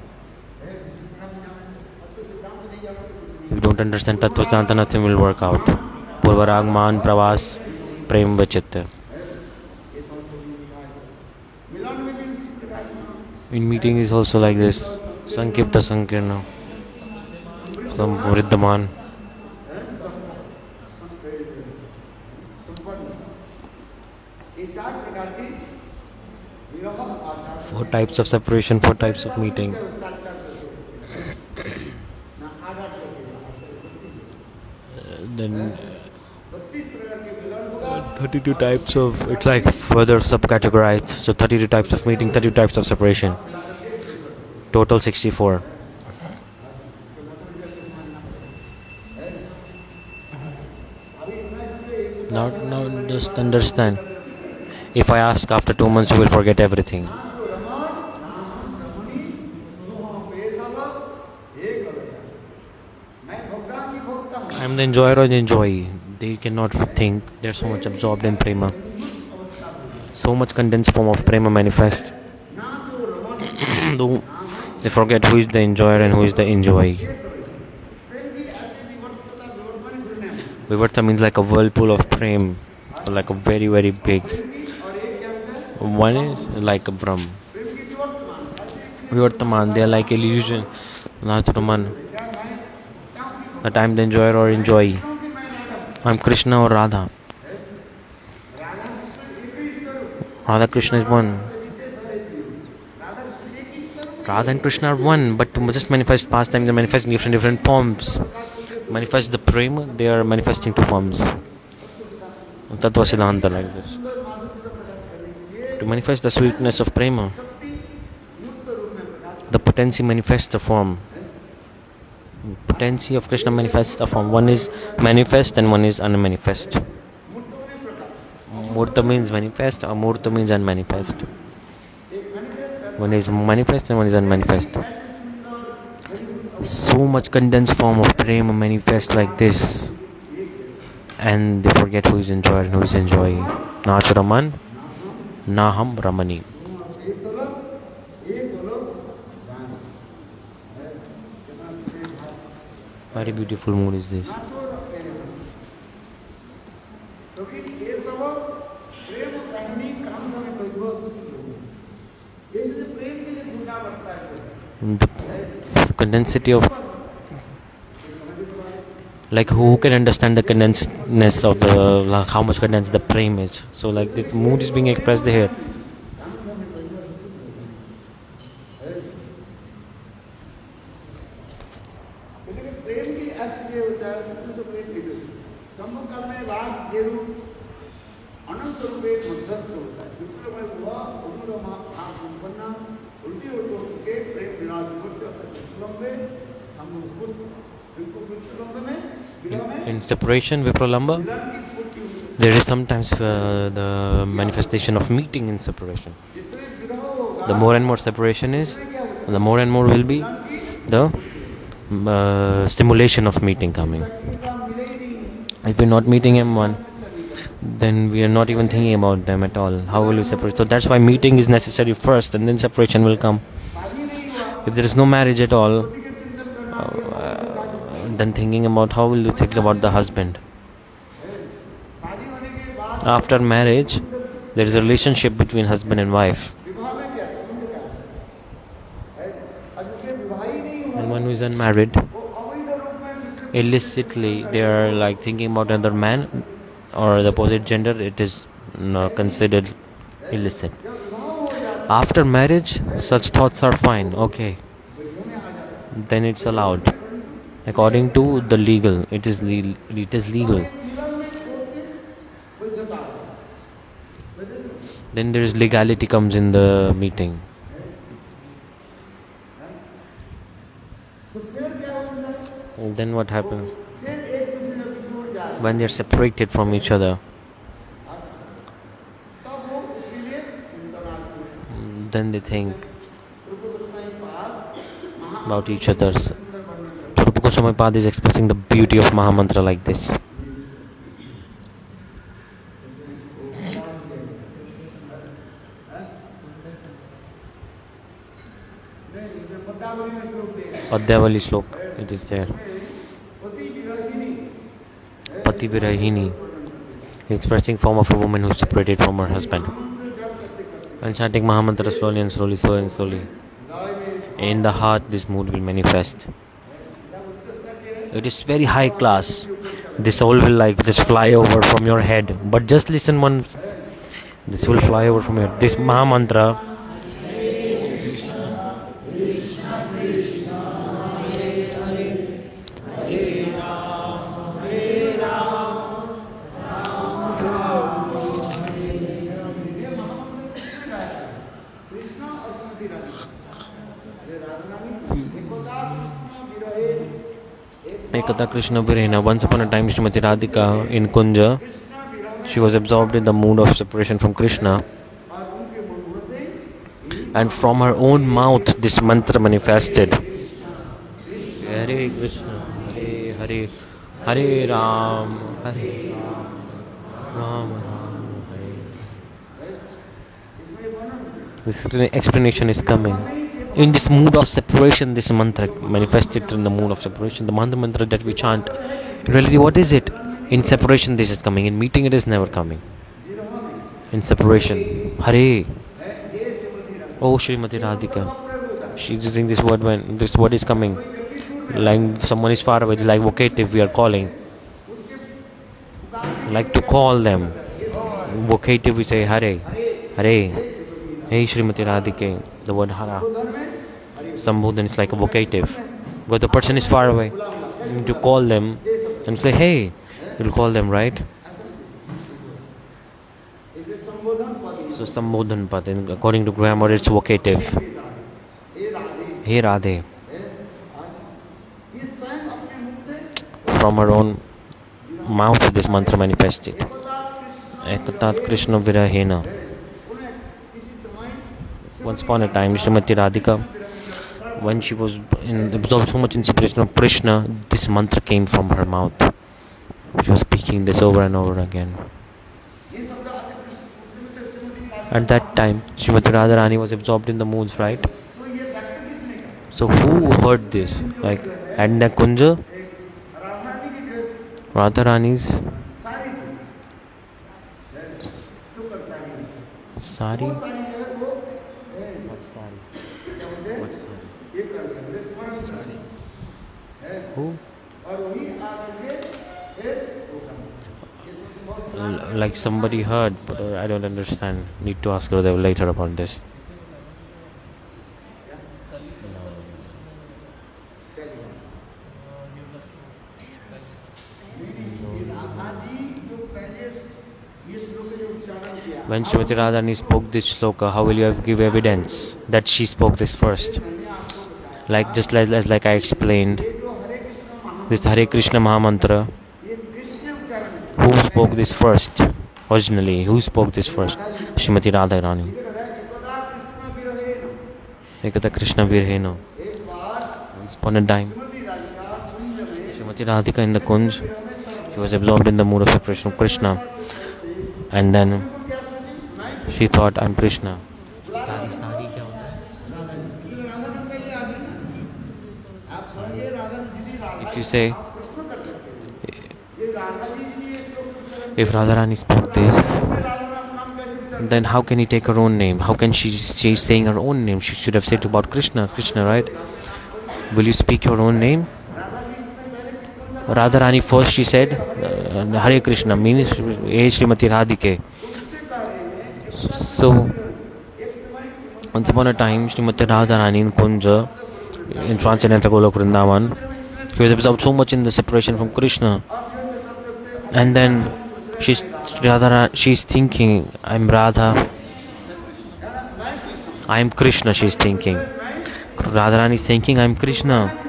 If you don't understand Tattva Siddhanta, nothing will work out. Purvaragman, Pravas, Prem Vachitya. In meeting is also like this. Sankipta Sankirna. Some Vriddhaman. 4 types of separation, 4 types of meeting. Then 32 types of, it's further subcategorized. So 32 types of meeting, 32 types of separation. Total 64. Now just understand. If I ask after 2 months, you will forget everything. I am the enjoyer or the enjoyee. They cannot think. They are so much absorbed in prema. So much condensed form of prema manifest. They forget who is the enjoyer and who is the enjoyee. Vivartha means like a whirlpool of prem, like a very, very big. One is like a Brahm. Vivartaman, they are like illusion. Naturaman. That I am the enjoyer or enjoyee. I am Krishna or Radha. Radha Krishna is one. Radha and Krishna are one, but to just manifest pastimes, they manifest in different forms. Manifest the prema, they are manifesting 2 forms. Tattva Siddhanta like this. To manifest the sweetness of prema, the potency manifests a form. Potency of Krishna manifests a form. One is manifest and one is unmanifest. Murta means manifest, Amurta means unmanifest. One is manifest and one is unmanifest. So much condensed form of prema manifests like this, and they forget who is enjoyer and who is enjoyee. Nachuraman, Naham Ramani. Very beautiful mood is this. The condensity of, who can understand the condensedness of the, how much condensed the prem is. So this mood is being expressed here. In separation, Vipralamba, there is sometimes the manifestation of meeting in separation. The more and more separation is, the more and more will be the stimulation of meeting coming. If we're not meeting M1, then we are not even thinking about them at all. How will we separate? So that's why meeting is necessary first, and then separation will come. If there is no marriage at all, then thinking about how will you think about the husband. After marriage, there is a relationship between husband and wife. And one who is unmarried, illicitly they are like thinking about another man or the opposite gender, it is considered illicit. After marriage, such thoughts are fine, okay, then it's allowed. According to the legal, it is legal. Then there is legality comes in the meeting. And then what happens? When they are separated from each other, then they think about each other's. Rupa Goswami Pad is expressing the beauty of Mahamantra like this. Padyavali Slok, it is there. Pati Virahini, expressing form of a woman who is separated from her husband. And chanting Mahamantra slowly and slowly, slowly and slowly. In the heart, this mood will manifest. It is very high class. This soul will like just fly over from your head. But just listen once. This will fly over from your head. This Mahamantra. Ekata Krishna Virena. Once upon a time, Srimati Radhika in Kunja, she was absorbed in the mood of separation from Krishna, and from her own mouth this mantra manifested. Hare Krishna, Hare Hare, Hare Ram, Hare Ram, Ram Hare. This explanation is coming. In this mood of separation, this mantra manifested in the mood of separation. The mantra that we chant, really, what is it? In separation, this is coming. In meeting, it is never coming. In separation, Hare. Oh, Srimati Radhika. She's using this word when this word is coming. Like someone is far away, like vocative, we are calling. Like to call them. Vocative, we say Hare. Hare. Hey Srimati Radhika. The word Hara. Sambodhan is like a vocative. But the person is far away. You need to call them and say, hey. You'll call them, right? So Sambodhan Pad, according to grammar, it's vocative. Hey Radhe. From her own mouth this mantra manifested. Ekatat Krishna Virahena. Once upon a time, Srimati Radhika, when she was absorbed so much in separation of Krishna, this mantra came from her mouth. She was speaking this over and over again. At that time, Srimati Radharani was absorbed in the moods, right? So who heard this? Like, at the Kunja, Radharani's sari. What sari? Who? Like somebody heard, but I don't understand. Need to ask her later about this. When Srimati Radharani spoke this shloka, how will you give evidence that she spoke this first? Like just like I explained, this Hare Krishna Mahamantra. Who spoke this first? Originally, who spoke this first? Srimati Radharani. Ekata Krishna Virhena. Once upon a time, Srimati Radhika in the Kunj, she was absorbed in the mood of separation of Krishna, and then she thought, I'm Krishna. If you say, if Radharani spoke this, Then how can he take her own name? How can she's saying her own name? She should have said about Krishna, right? Will you speak your own name? Radharani first she said Hare Krishna, means Hey Srimati Radhike. So once upon a time Srimati Radharani in Kunja in transcendental Golok Vrindavan, she was absorbed so much in the separation from Krishna, and then she's thinking, I'm Radha, I'm Krishna. She's thinking, Radharani is thinking, I'm Krishna,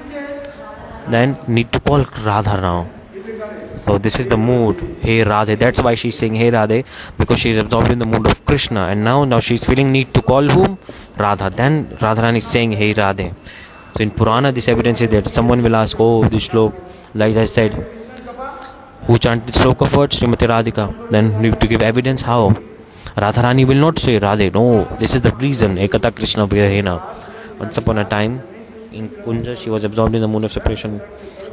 then need to call Radha now. So this is the mood, Hey Radhe. That's why she's saying Hey Radhe, because she is absorbed in the mood of Krishna, and now she's feeling need to call whom? Radha. Then Radharani is saying Hey Radhe. So in Purana this evidence is that someone will ask, oh, this slok, like I said, who chanted this slok of words? Srimati Radhika. Then need to give evidence how? Radharani will not say Radhe. No, this is the reason. Ekata Krishna Virahena. Once upon a time in Kunja she was absorbed in the mood of separation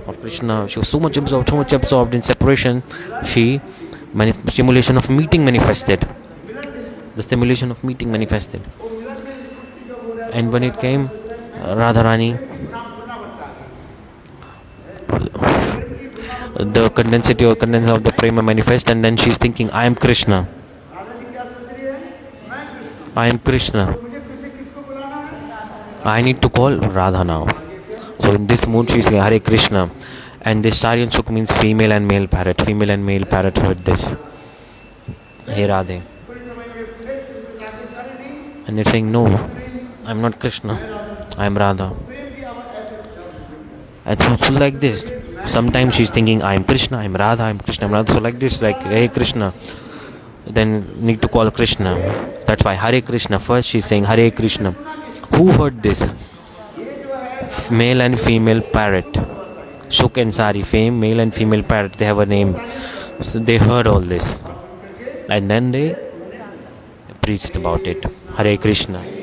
of Krishna. She was so much absorbed in separation, stimulation of meeting manifested. The stimulation of meeting manifested. And when it came, Radharani, the condensity or condensation of the prema manifest, and then she's thinking, I am Krishna. I am Krishna. I need to call Radha now. So in this mood she's saying Hare Krishna. And this Saryan Suk means female and male parrot. Female and male parrot heard this. Hey Radhe. And they're saying, no, I'm not Krishna. I am Radha. And so like this. Sometimes she's thinking, I am Krishna, I am Radha, I am Krishna, I am Radha. So like this, like Hey Krishna. Then need to call Krishna. That's why Hare Krishna. First she's saying Hare Krishna. Who heard this? Male and female parrot. Shuk and Sari, male and female parrot, they have a name. So they heard all this. And then they preached about it. Hare Krishna.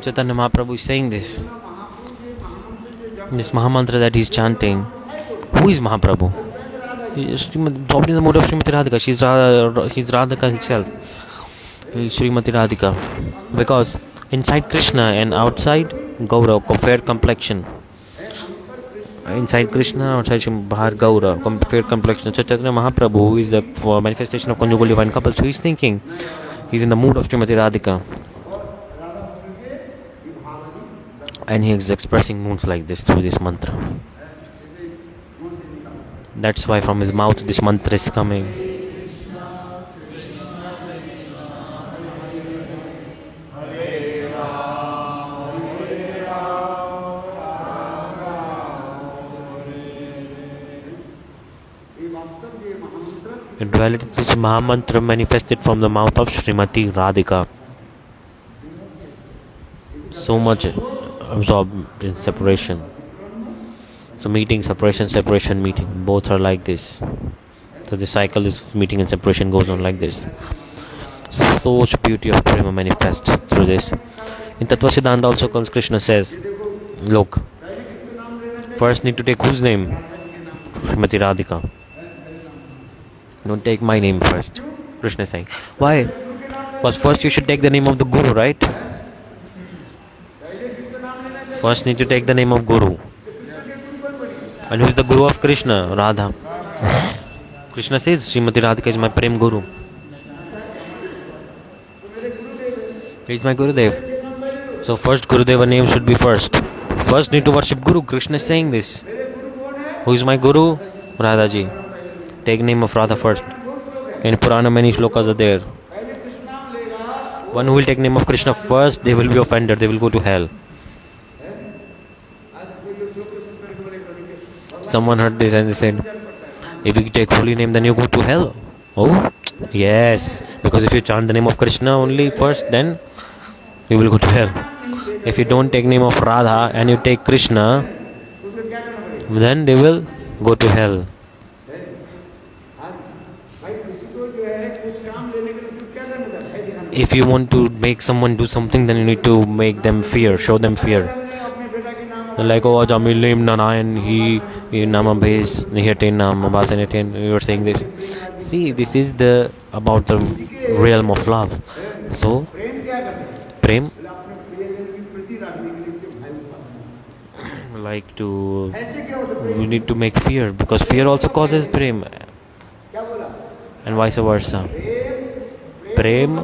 Chaitanya Mahaprabhu is saying this. This Mahamantra that he is chanting. Who is Mahaprabhu? He is absorbed in the mood of Srimati Radhika. She is Radhika herself. Srimati Radhika. Because inside Krishna and outside Gaura, fair complexion. Inside Krishna, outside Bahar Gaura, fair complexion. Chaitanya Mahaprabhu, who is the manifestation of conjugal divine couple, so he is thinking, he is in the mood of Srimati Radhika. And he is expressing moods like this through this mantra. That's why from his mouth this mantra is coming. In reality, this Mahamantra manifested from the mouth of Srimati Radhika. So much absorbed in separation. So meeting, separation, meeting. Both are like this. So the cycle is meeting and separation goes on like this. So much beauty of prema manifests through this. In Tattva-siddhanta also Krishna says, look, first need to take whose name? Srimati Radhika. Don't take my name first. Krishna is saying. Why? Because first you should take the name of the Guru, right? First need to take the name of Guru. And who is the Guru of Krishna? Radha. Krishna says, Srimati Radhika is my Prem Guru. He is my Gurudev. So first Gurudeva name should be first. First need to worship Guru. Krishna is saying this. Who is my Guru? Radhaji. Take name of Radha first. In Purana many shlokas are there. One who will take name of Krishna first, they will be offended. They will go to hell. Someone heard this and they said, if you take holy name then you go to hell. Oh, yes. Because if you chant the name of Krishna only first, then you will go to hell. If you don't take name of Radha and you take Krishna, then they will go to hell. if you want to make someone do something, then you need to make them fear, show them fear. Like, oh, Jamil Nanayan, he Nama base, Nihatin Nama Basanatin, you are saying this. See, this is the about the realm of love. So, Prem, like to, we need to make fear, because fear also causes Prem, and vice versa. Prem,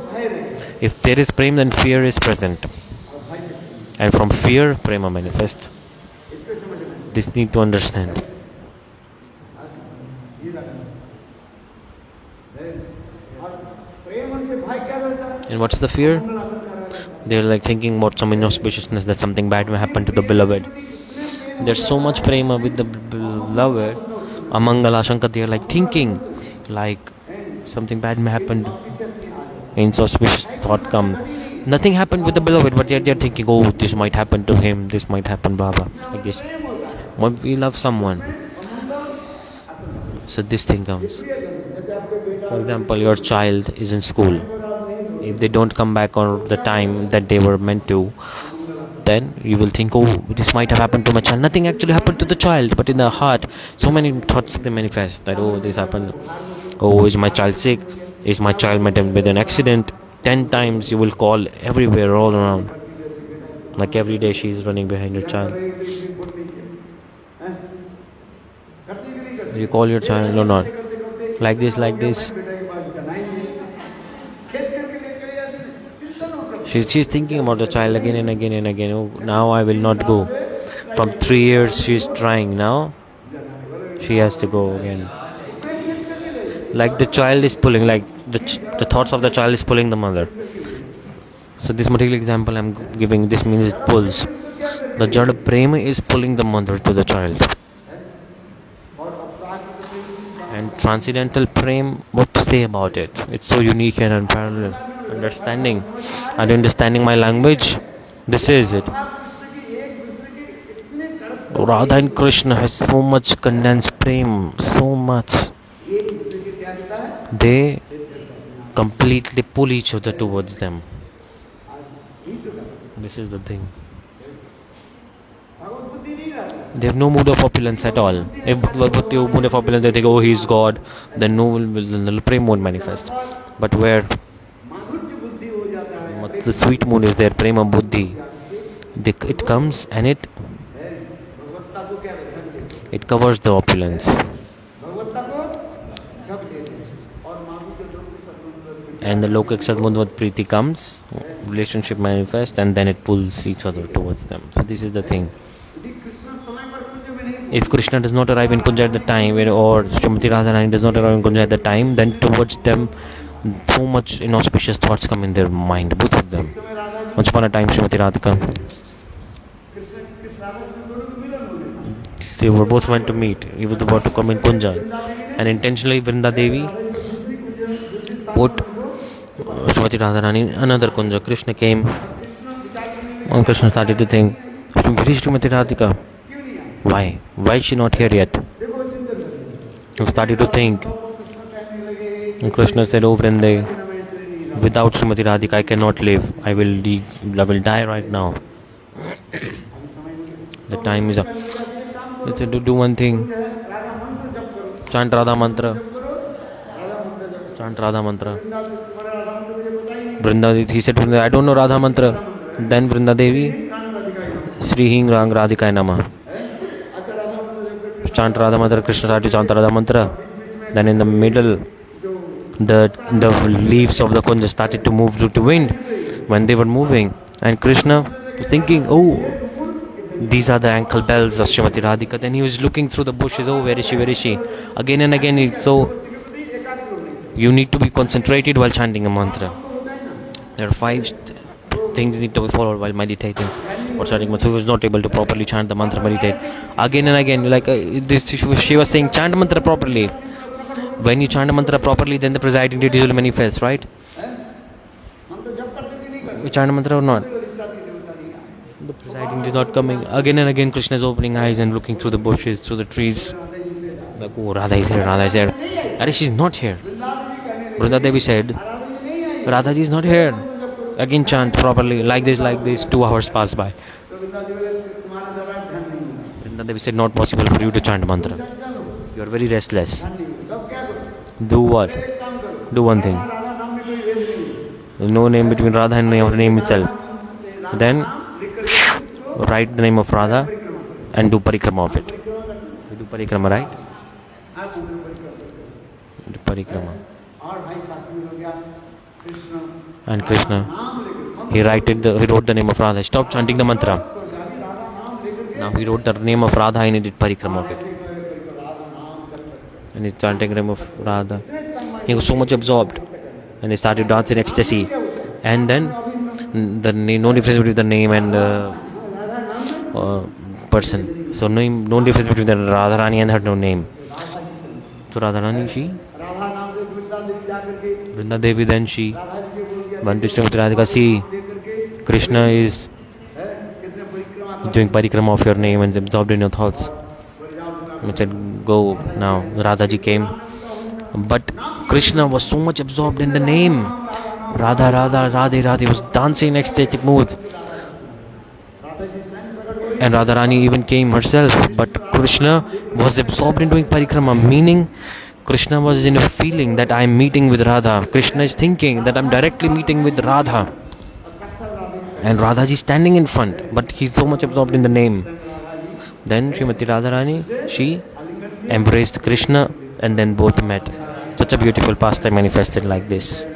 if there is Prem, then fear is present, and from fear, Prema manifests. This need to understand. And what's the fear? They're like thinking about some inauspiciousness, that something bad may happen to the beloved. There's so much prema with the beloved. Amangala Shankar, they're like thinking like something bad may happen. Inauspicious thought comes. Nothing happened with the beloved, but yet they're thinking, oh, this might happen to him, this might happen, blah blah. Like this. When we love someone, so this thing comes. For example, your child is in school. If they don't come back on the time that they were meant to, then you will think, oh, this might have happened to my child. Nothing actually happened to the child, but in the heart, so many thoughts they manifest that, oh, this happened. Oh, is my child sick? Is my child met with an accident? 10 times you will call everywhere, all around. Like every day she is running behind your child. Do you call your child or not? Like this, like this. She's thinking about the child again and again and again. Oh, now I will not go. From 3 years she's trying. Now she has to go again. Like the child is pulling, like the thoughts of the child is pulling the mother. So this material example I'm giving, this means it pulls. The Jada Prema is pulling the mother to the child. And transcendental Prem, what to say about it? It's so unique and unparalleled. Understanding. Are you understanding my language? This is it. Radha and Krishna has so much condensed Prem, so much. They completely pull each other towards them. This is the thing. They have no mood of opulence at all. If Bhakti mood of opulence, they think, oh, he is God, then no Prem won't manifest. But where the sweet mood is there, Prema Buddhi, it comes and it covers the opulence. And the Lokak Sadmudvat Priti comes, relationship manifests, and then it pulls each other towards them. So this is the thing. If Krishna does not arrive in Kunja at the time, or Srimati Radharani does not arrive in Kunja at the time, then towards them so much inauspicious thoughts come in their mind, both of them. Once upon a time, Srimati Radhika, they were both meant to meet. He was about to come in Kunja, and intentionally Vrinda Devi put Srimati Radharani another Kunja. Krishna came, and Krishna started to think, where is Srimati Radhika? Why? Why is she not here yet? He started to think. And Krishna said, oh Vrinde, without Srimati Radhika I cannot live. I will die right now. The time is up. He said, do one thing. Chant Radha Mantra. Chant Radha Mantra. He said, I don't know Radha Mantra. Then Vrinda Devi, Sri Hing Rang Radhika Nama. Chant Radha Mantra, Krishna started to chant Radha Mantra. Then in the middle, the leaves of the Kunja started to move due to wind when they were moving. And Krishna was thinking, oh, these are the ankle bells of Srimati Radhika. Then he was looking through the bushes, oh, where is she, where is she? Again and again, so you need to be concentrated while chanting a mantra. There are 5 things need to be followed while meditating or chanting mantra. So he was not able to properly chant the mantra, meditate. Again and again, like she was saying, chant mantra properly. When you chant a mantra properly, then the presiding deity will manifest, right? You chant a mantra or not? The presiding is not coming. Again and again, Krishna is opening eyes and looking through the bushes, through the trees. Like, oh, Radha is here, Radha is here. Arey, she's not here. Vrinda Devi said, Radhaji is not here. Again chant properly. Like this. 2 hours pass by. Vrinda Devi said, not possible for you to chant mantra. You are very restless. Do what? Do one thing. No name between Radha and your name itself. Then write the name of Radha and do parikrama of it. You do parikrama, right? Do parikrama. And Krishna, he wrote the name of Radha. Stop chanting the mantra. Now he wrote the name of Radha and he did parikrama of it. And he's chanting the name of Radha. He was so much absorbed. And he started dancing ecstasy. And then no difference between the name and the person. So no difference between the Radharani and her no name. So Radharani, she, Vrinda Devi, then she went to Srimati Radhika. See, Krishna is doing parikrama of your name and is absorbed in your thoughts. I said, go now. Radhaji came. But Krishna was so much absorbed in the name. Radha, Radha, Radhe, Radhe. He was dancing in ecstatic mood. And Radharani even came herself. But Krishna was absorbed in doing parikrama. Meaning, Krishna was in a feeling that I am meeting with Radha. Krishna is thinking that I am directly meeting with Radha. And Radhaji is standing in front. But he is so much absorbed in the name. Then Srimati Radharani, she embraced Krishna and then both met. Such a beautiful pastime manifested like this.